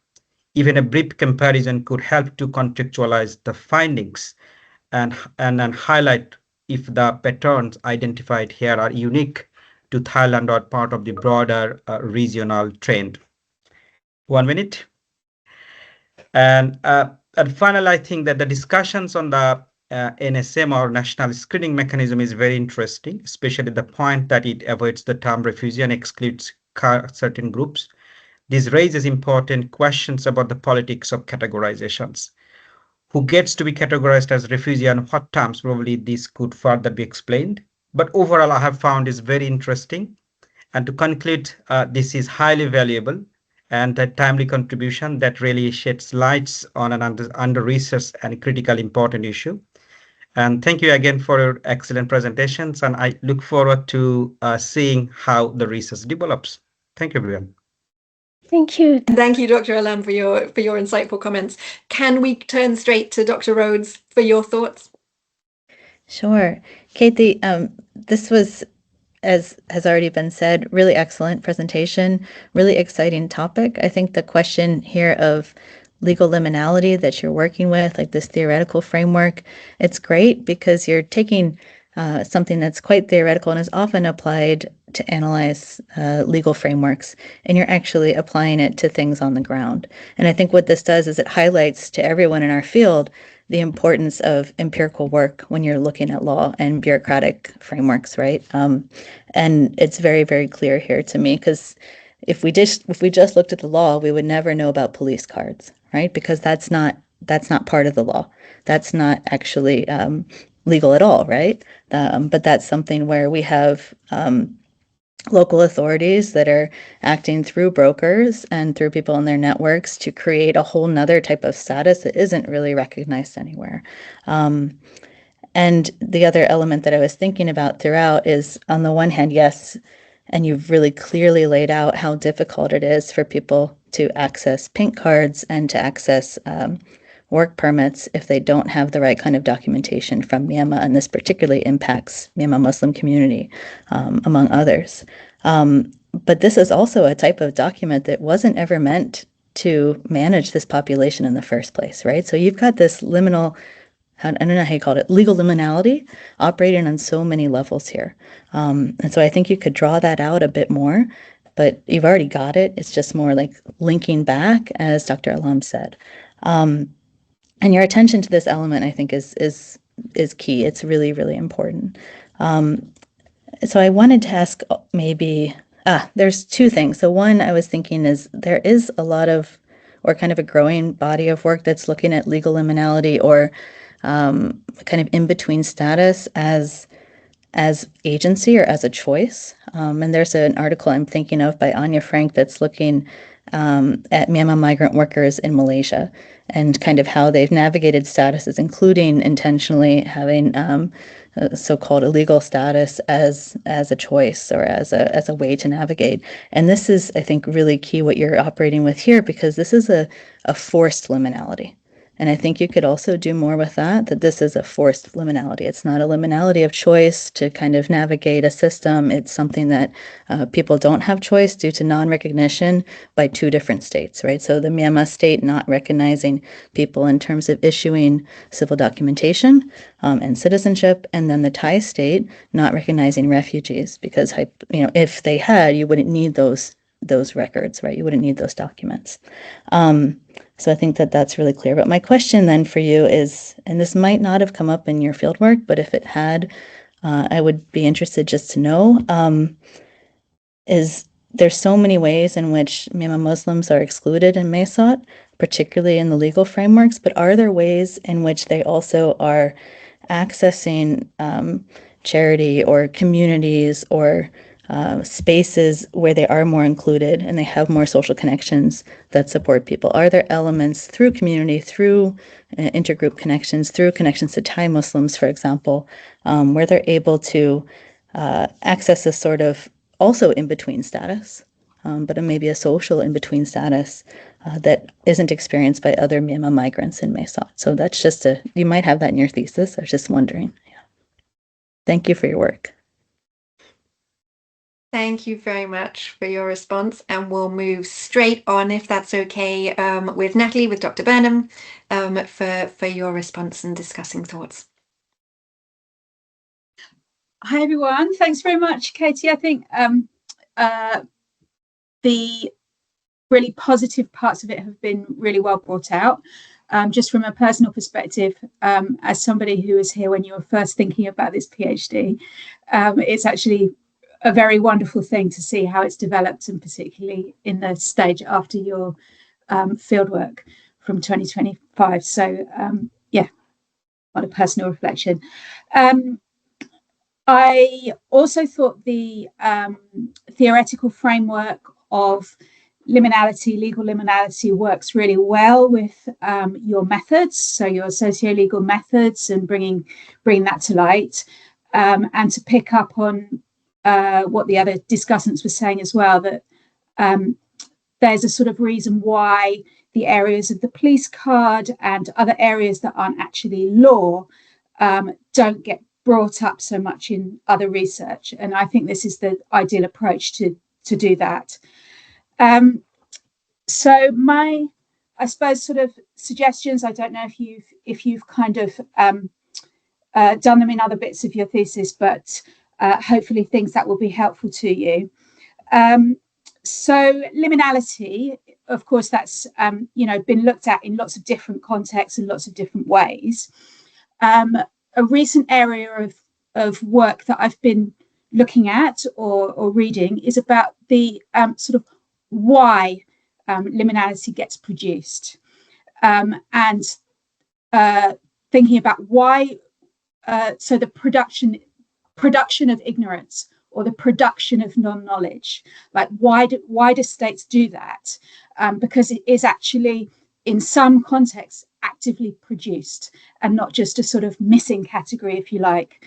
Speaker 2: Even a brief comparison could help to contextualize the findings and highlight if the patterns identified here are unique to Thailand or part of the broader regional trend. 1 minute. And finally, I think that the discussions on the NSM or national screening mechanism is very interesting, especially the point that it avoids the term refugee and excludes certain groups. This raises important questions about the politics of categorizations. Who gets to be categorized as refugee and what terms? Probably this could further be explained. But overall, I have found is very interesting. And to conclude, this is highly valuable and a timely contribution that really sheds lights on an under-researched and critical important issue. And thank you again for your excellent presentations. And I look forward to seeing how the research develops. Thank you, everyone.
Speaker 1: Thank you.
Speaker 15: Thank you, Dr. Alam, for your insightful comments. Can we turn straight to Dr. Rhoads for your thoughts?
Speaker 4: Sure. Katie, this was, as has already been said, really excellent presentation, really exciting topic. I think the question here of legal liminality that you're working with, like this theoretical framework, it's great because you're taking something that's quite theoretical and is often applied to analyze legal frameworks, and you're actually applying it to things on the ground. And I think what this does is it highlights to everyone in our field the importance of empirical work when you're looking at law and bureaucratic frameworks, right? And it's very, very clear here to me, because if we just looked at the law, we would never know about police cards, right? Because that's not part of the law. That's not actually legal at all, right? But that's something where we have local authorities that are acting through brokers and through people in their networks to create a whole nother type of status that isn't really recognized anywhere. And the other element that I was thinking about throughout is, on the one hand, yes, and you've really clearly laid out how difficult it is for people to access pink cards and to access work permits if they don't have the right kind of documentation from Myanmar, and this particularly impacts Myanmar Muslim community, among others. But this is also a type of document that wasn't ever meant to manage this population in the first place, right? So you've got this liminal, I don't know how you call it, legal liminality operating on so many levels here. And so I think you could draw that out a bit more, but you've already got it. It's just more like linking back, as Dr. Alam said. And your attention to this element, I think, is key. It's really, really important. So I wanted to ask maybe, there's two things. So one I was thinking is there is a lot of, or kind of a growing body of work that's looking at legal liminality or kind of in-between status as agency or as a choice. And there's an article I'm thinking of by Anya Frank that's looking at Myanmar migrant workers in Malaysia and kind of how they've navigated statuses, including intentionally having so-called illegal status as a choice or as a way to navigate. And this is, I think, really key what you're operating with here, because this is a forced liminality. And I think you could also do more with that this is a forced liminality. It's not a liminality of choice to kind of navigate a system. It's something that people don't have choice due to non-recognition by two different states, right? So the Myanmar state not recognizing people in terms of issuing civil documentation and citizenship, and then the Thai state not recognizing refugees, because if they had, you wouldn't need those records, right? You wouldn't need those documents. So I think that's really clear. But my question then for you is, and this might not have come up in your fieldwork, but if it had, I would be interested just to know, is there's so many ways in which Myanmar Muslims are excluded in Mae Sot, particularly in the legal frameworks, but are there ways in which they also are accessing charity or communities or spaces where they are more included and they have more social connections that support people? Are there elements through community, through intergroup connections, through connections to Thai Muslims, for example, where they're able to access this sort of also in-between status but maybe a social in-between status that isn't experienced by other Myanmar migrants in Mae Sot. So that's just you might have that in your thesis. I was just wondering. Yeah. Thank you for your work.
Speaker 15: Thank you very much for your response, and we'll move straight on, if that's okay, with Natalie, with Dr. Burnham, for your response and discussing thoughts.
Speaker 5: Hi, everyone. Thanks very much, Katie. I think the really positive parts of it have been really well brought out. Just from a personal perspective, as somebody who was here when you were first thinking about this PhD, it's actually a very wonderful thing to see how it's developed, and particularly in the stage after your fieldwork from 2025. So yeah, on a personal reflection. I also thought the theoretical framework of liminality, legal liminality, works really well with your methods, so your socio-legal methods, and bringing that to light, and to pick up on what the other discussants were saying as well, that there's a sort of reason why the areas of the police card and other areas that aren't actually law don't get brought up so much in other research. And I think this is the ideal approach to do that. So my, I suppose, sort of suggestions, I don't know if you've kind of done them in other bits of your thesis, but hopefully things that will be helpful to you. So liminality, of course, that's been looked at in lots of different contexts and lots of different ways. A recent area of work that I've been looking at or reading is about the sort of why liminality gets produced, and thinking about why, so the production of ignorance, or the production of non-knowledge, like why do states do that? Because it is actually, in some contexts, actively produced and not just a sort of missing category, if you like.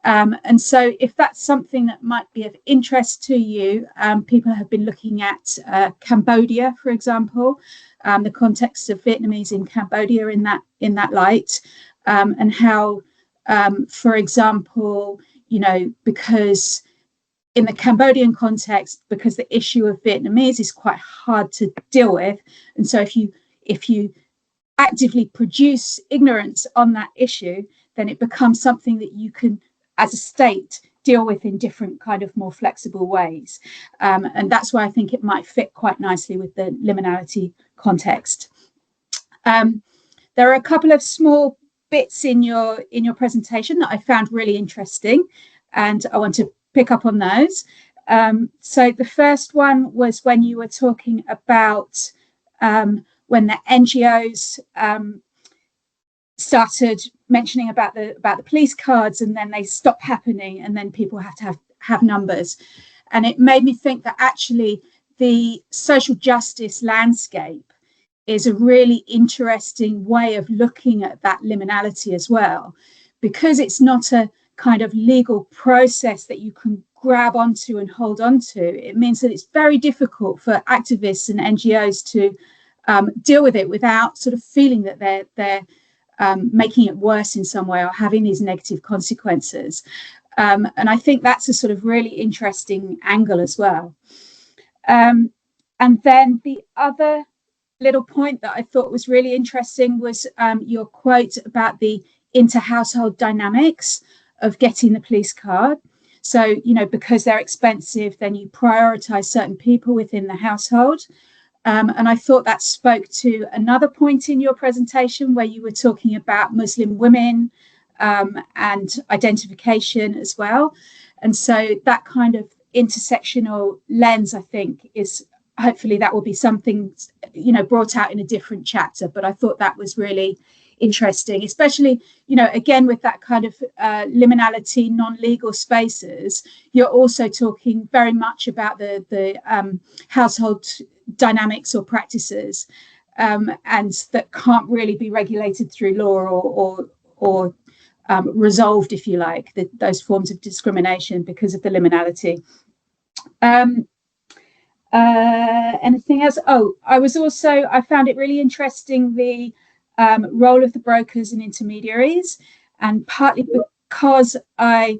Speaker 5: And so if that's something that might be of interest to you, people have been looking at Cambodia, for example, the context of Vietnamese in Cambodia in that light, and how, for example, because in the Cambodian context, because the issue of Vietnamese is quite hard to deal with, and so if you actively produce ignorance on that issue, then it becomes something that you can, as a state, deal with in different kind of more flexible ways. And that's why I think it might fit quite nicely with the liminality context. There are a couple of small bits in your presentation that I found really interesting, and I want to pick up on those. So the first one was when you were talking about when the NGOs started mentioning about the police cards, and then they stop happening, and then people have to have numbers. And it made me think that actually the social justice landscape is a really interesting way of looking at that liminality as well, because it's not a kind of legal process that you can grab onto and hold onto. It means that it's very difficult for activists and NGOs to deal with it without sort of feeling that they're making it worse in some way or having these negative consequences. And I think that's a sort of really interesting angle as well. And then the other little point that I thought was really interesting was your quote about the inter-household dynamics of getting the police card. So, because they're expensive, then you prioritize certain people within the household. And I thought that spoke to another point in your presentation where you were talking about Muslim women and identification as well. And so that kind of intersectional lens, I think, is hopefully that will be something, brought out in a different chapter. But I thought that was really interesting, especially, again, with that kind of liminality, non-legal spaces. You're also talking very much about the household dynamics or practices, and that can't really be regulated through law or resolved, if you like, those forms of discrimination because of the liminality. Anything else? Oh, I found it really interesting, the role of the brokers and intermediaries, and partly because I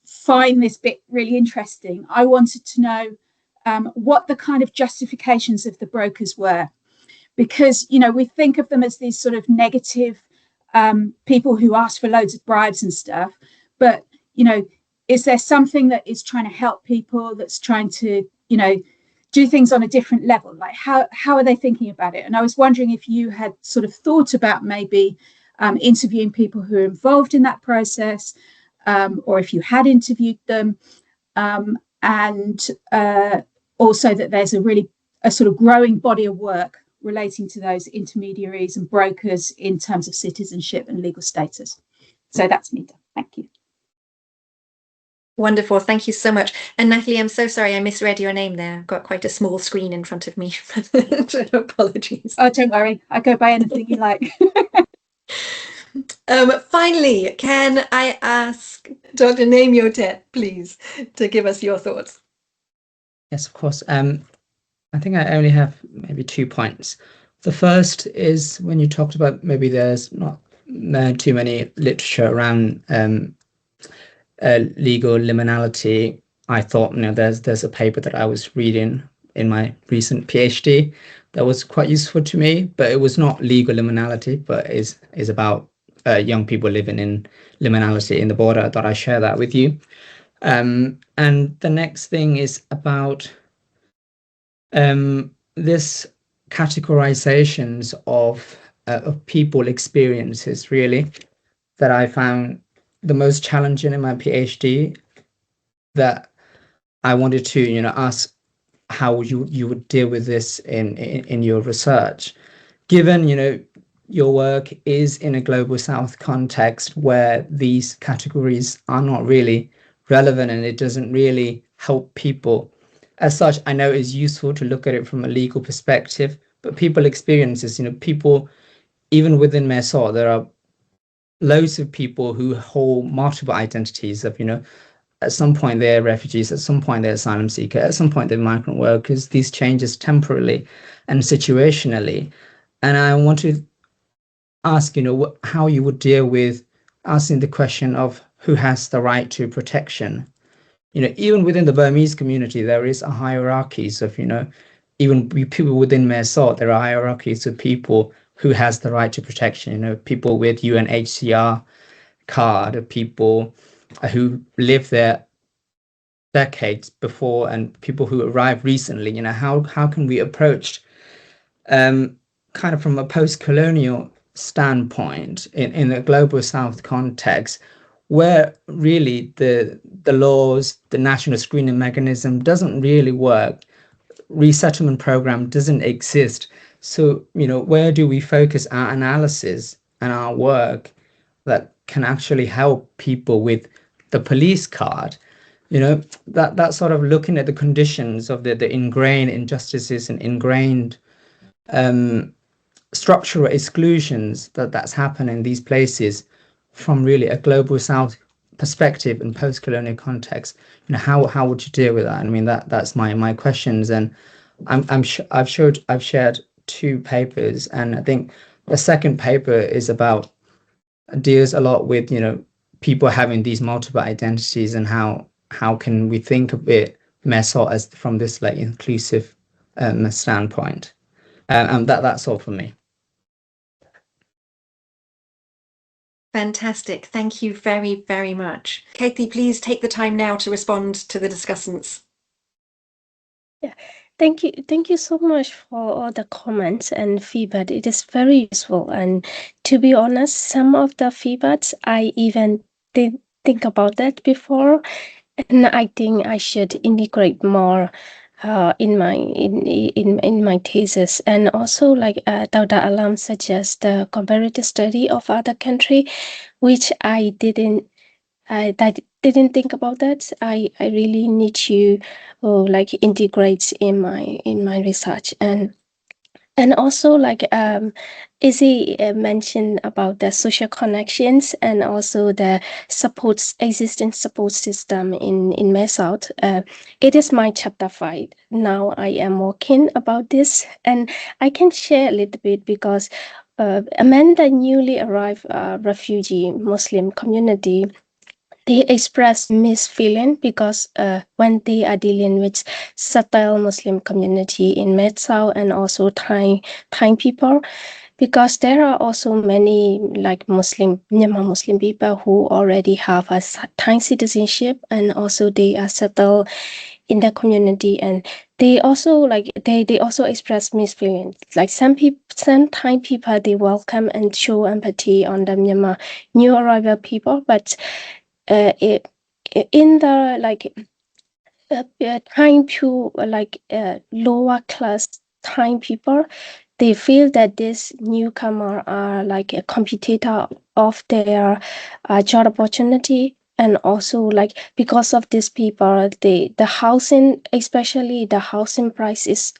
Speaker 5: find this bit really interesting, I wanted to know what the kind of justifications of the brokers were, because we think of them as these sort of negative people who ask for loads of bribes and stuff, but is there something that is trying to help people, that's trying to do things on a different level? Like how are they thinking about it? And I was wondering if you had sort of thought about maybe interviewing people who are involved in that process, or if you had interviewed them, and also that there's a sort of growing body of work relating to those intermediaries and brokers in terms of citizenship and legal status. So that's me done. Thank you.
Speaker 15: Wonderful. Thank you so much. And Natalie, I'm so sorry I misread your name there. I've got quite a small screen in front of me. Apologies.
Speaker 5: Oh, don't worry. I go by anything you like.
Speaker 15: Finally, can I ask Dr. Myotet, please, to give us your thoughts?
Speaker 3: Yes, of course. I think I only have maybe 2 points. The first is when you talked about maybe there's not too many literature around legal liminality. I thought there's a paper that I was reading in my recent PhD that was quite useful to me, but it was not legal liminality, but is about young people living in liminality in the border. I thought I'd share that with you. And the next thing is about this categorizations of people experiences, really, that I found the most challenging in my PhD, that I wanted to ask how you would deal with this in your research, given your work is in a global south context where these categories are not really relevant and it doesn't really help people. As such, I know it's useful to look at it from a legal perspective, but people experiences, people, even within Mae Sot, there are loads of people who hold multiple identities of, at some point they're refugees, at some point they're asylum seeker, at some point they're migrant workers. These changes temporally and situationally. And I want to ask, how you would deal with asking the question of who has the right to protection. Even within the Burmese community, there is a hierarchies of, even people within Mae Sot, there are hierarchies of people who has the right to protection, people with UNHCR card, people who lived there decades before, and people who arrived recently. How can we approach kind of from a post-colonial standpoint in the global south context, where really the laws, the national screening mechanism doesn't really work, resettlement program doesn't exist. So, where do we focus our analysis and our work that can actually help people with the police card? That sort of looking at the conditions of the ingrained injustices and ingrained structural exclusions that's happening in these places from really a global south perspective and post-colonial context. How would you deal with that? I mean, that's my questions, and I've shared 2 papers, and I think the second paper is deals a lot with people having these multiple identities, and how can we think of it Mae Sot as from this inclusive standpoint. And that's all for me.
Speaker 15: Fantastic. Thank you very, very much. Katie, please take the time now to respond to the discussants.
Speaker 1: Yeah, thank you so much for all the comments and feedback. It is very useful, and to be honest, some of the feedbacks I even didn't think about that before, and I think I should integrate more in my thesis. And also, like Dr. Alam suggests, the comparative study of other country, which I didn't think about that. I really need to integrate in my research. And And also, like Izzy mentioned about the social connections and also the existing support system in Mae Sot. It is my chapter 5. Now I am working about this, and I can share a little bit because among the newly arrived refugee Muslim community, they express mixed feeling because when they are dealing with subtle Muslim community in Mae Sot and also Thai people, because there are also many like Myanmar Muslim people who already have a Thai citizenship and also they are settled in the community, and they also they also express mixed feelings. Like some Thai people, they welcome and show empathy on the Myanmar new arrival people, but in the trying to lower class Thai people, they feel that this newcomer are like a competitor of their job opportunity, and also like because of these people, the housing, especially the housing price is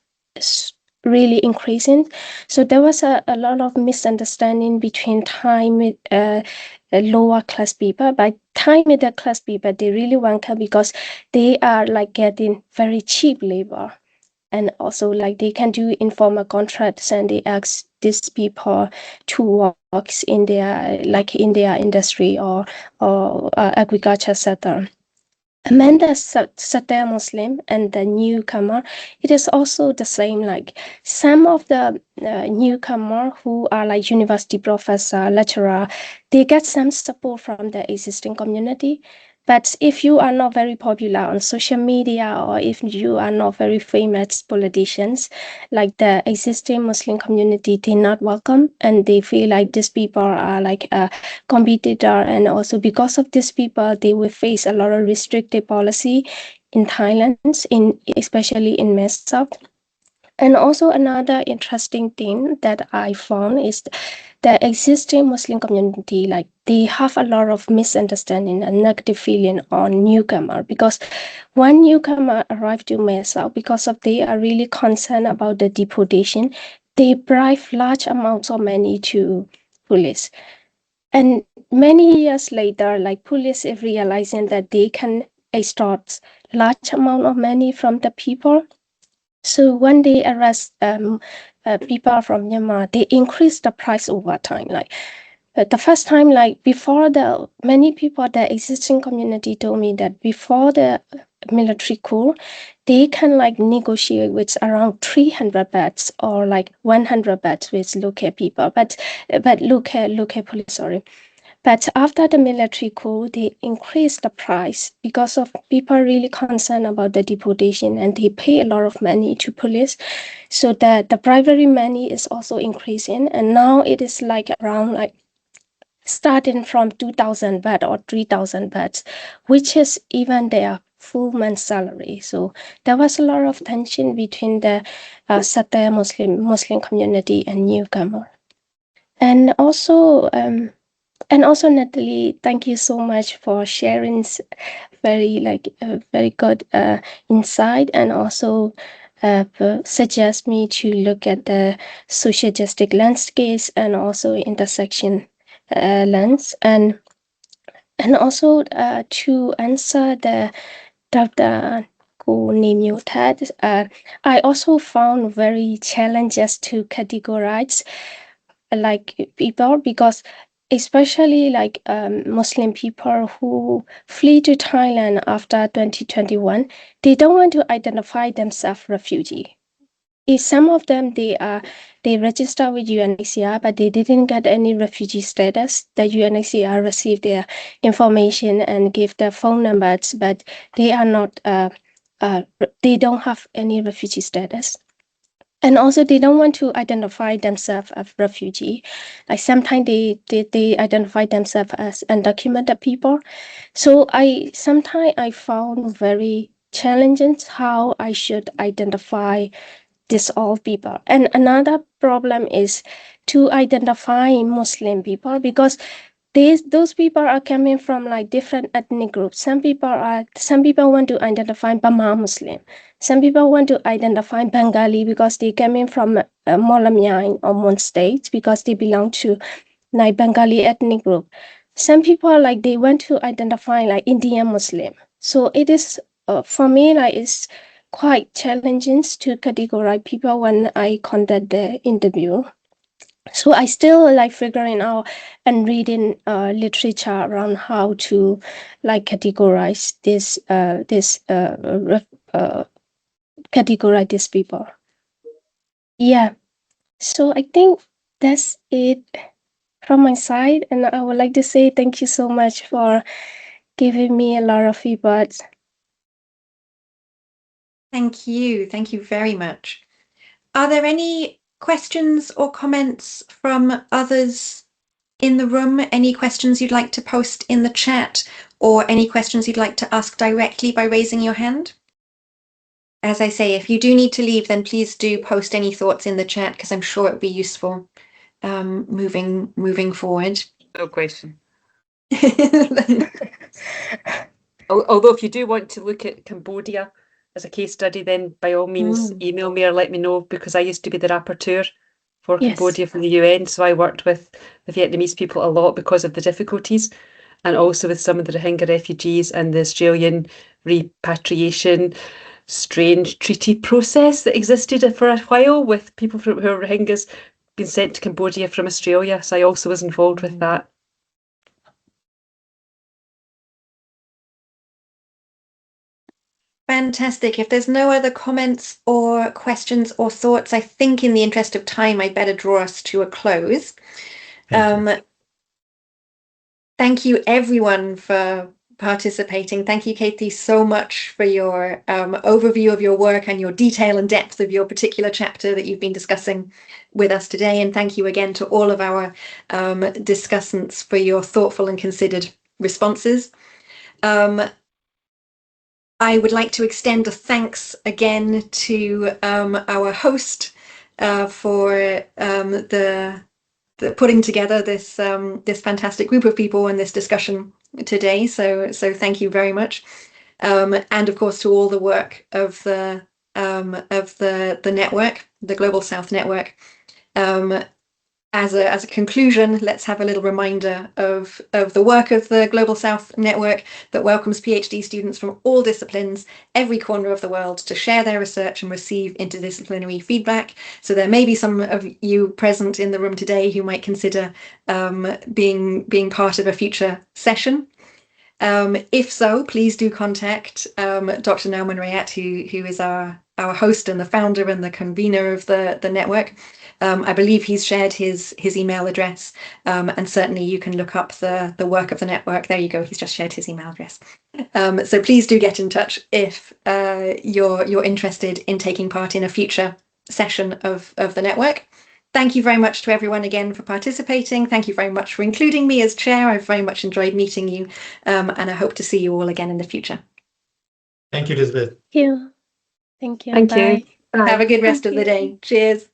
Speaker 1: really increasing. So there was a lot of misunderstanding between Thai lower class people. By Thai middle class people, they really welcome because they are like getting very cheap labor, and also like they can do informal contracts, and they ask these people to work in their industry or agriculture sector. Among the Satay Muslim and the newcomer, it is also the same. Like some of the newcomer who are like university professor, lecturer, they get some support from the existing community. But if you are not very popular on social media, or if you are not very famous politicians, like the existing Muslim community, they not welcome, and they feel like these people are like a competitor. And also because of these people, they will face a lot of restrictive policy in Thailand, especially in Mae Sot. And also another interesting thing that I found is the existing Muslim community, like they have a lot of misunderstanding and negative feeling on newcomer, because when newcomer arrive to Mae Sot, because of they are really concerned about the deportation, they bribe large amounts of money to police. And many years later, like police is realizing that they can extort large amount of money from the people. So when they arrest people from Myanmar, they increase the price over time. Like the first time, like before many people, the existing community told me that before the military coup, they can like negotiate with around 300 baht or like 100 baht with local people, but local police, sorry. But after the military coup, they increased the price because of people really concerned about the deportation, and they pay a lot of money to police. So that the bribery money is also increasing, and now it is like around like starting from 2,000 baht or 3,000 baht, which is even their full month salary. So there was a lot of tension between the Satay Muslim community and newcomer. And also Natalie, thank you so much for sharing very good insight, and also suggest me to look at the social justice landscapes and also intersection lens, and also to answer the Dr. Who name you Ted, I also found very challenges to categorize like people, because especially like Muslim people who flee to Thailand after 2021, they don't want to identify themselves refugee. If some of them, they register with UNHCR, but they didn't get any refugee status. The UNHCR received their information and give their phone numbers, but they are not. They don't have any refugee status. And also, they don't want to identify themselves as refugee. Like sometimes they identify themselves as undocumented people. So sometimes I found very challenging how I should identify these all people. And another problem is to identify Muslim people, because those people are coming from like different ethnic groups. Some people want to identify Burma Muslim. Some people want to identify Bengali because they coming from Molamyang or Mon State because they belong to like Bengali ethnic group. Some people like they want to identify like Indian Muslim. So it is for me like it's quite challenging to categorize people when I conduct the interview. So I still like figuring out and reading literature around how to like categorize categorize these people. Yeah. So I think that's it from my side, and I would like to say thank you so much for giving me a lot of feedback.
Speaker 15: Thank you very much. Are there any questions or comments from others in the room? Any questions you'd like to post in the chat, or any questions you'd like to ask directly by raising your hand? As I say, if you do need to leave, then please do post any thoughts in the chat, because I'm sure it'll be useful moving forward.
Speaker 16: No question. Although if you do want to look at Cambodia as a case study, then by all means email me or let me know, because I used to be the rapporteur for Cambodia from the UN, so I worked with the Vietnamese people a lot because of the difficulties, and also with some of the Rohingya refugees and the Australian repatriation strange treaty process that existed for a while with people who are Rohingyas being sent to Cambodia from Australia. So I also was involved with that.
Speaker 15: Fantastic. If there's no other comments or questions or thoughts, I think in the interest of time, I'd better draw us to a close. Thank you everyone for participating. Thank you, Katie, so much for your overview of your work and your detail and depth of your particular chapter that you've been discussing with us today. And thank you again to all of our discussants for your thoughtful and considered responses. I would like to extend a thanks again to our host for putting together this this fantastic group of people in this discussion today. So thank you very much, and of course to all the work of the network, the Global South Network. As a conclusion, let's have a little reminder of the work of the Global South Network that welcomes PhD students from all disciplines, every corner of the world, to share their research and receive interdisciplinary feedback. So there may be some of you present in the room today who might consider being part of a future session. If so, please do contact Dr. Nauman Rayat, who is our host and the founder and the convener of the network. I believe he's shared his email address, and certainly you can look up the work of the network. There you go, he's just shared his email address. So please do get in touch if you're interested in taking part in a future session of the network. Thank you very much to everyone again for participating. Thank you very much for including me as chair. I've very much enjoyed meeting you, and I hope to see you all again in the future.
Speaker 17: Thank you, Elizabeth.
Speaker 1: Thank you. Thank you.
Speaker 15: Thank
Speaker 1: Bye.
Speaker 15: you. Have a good rest of the day. Cheers.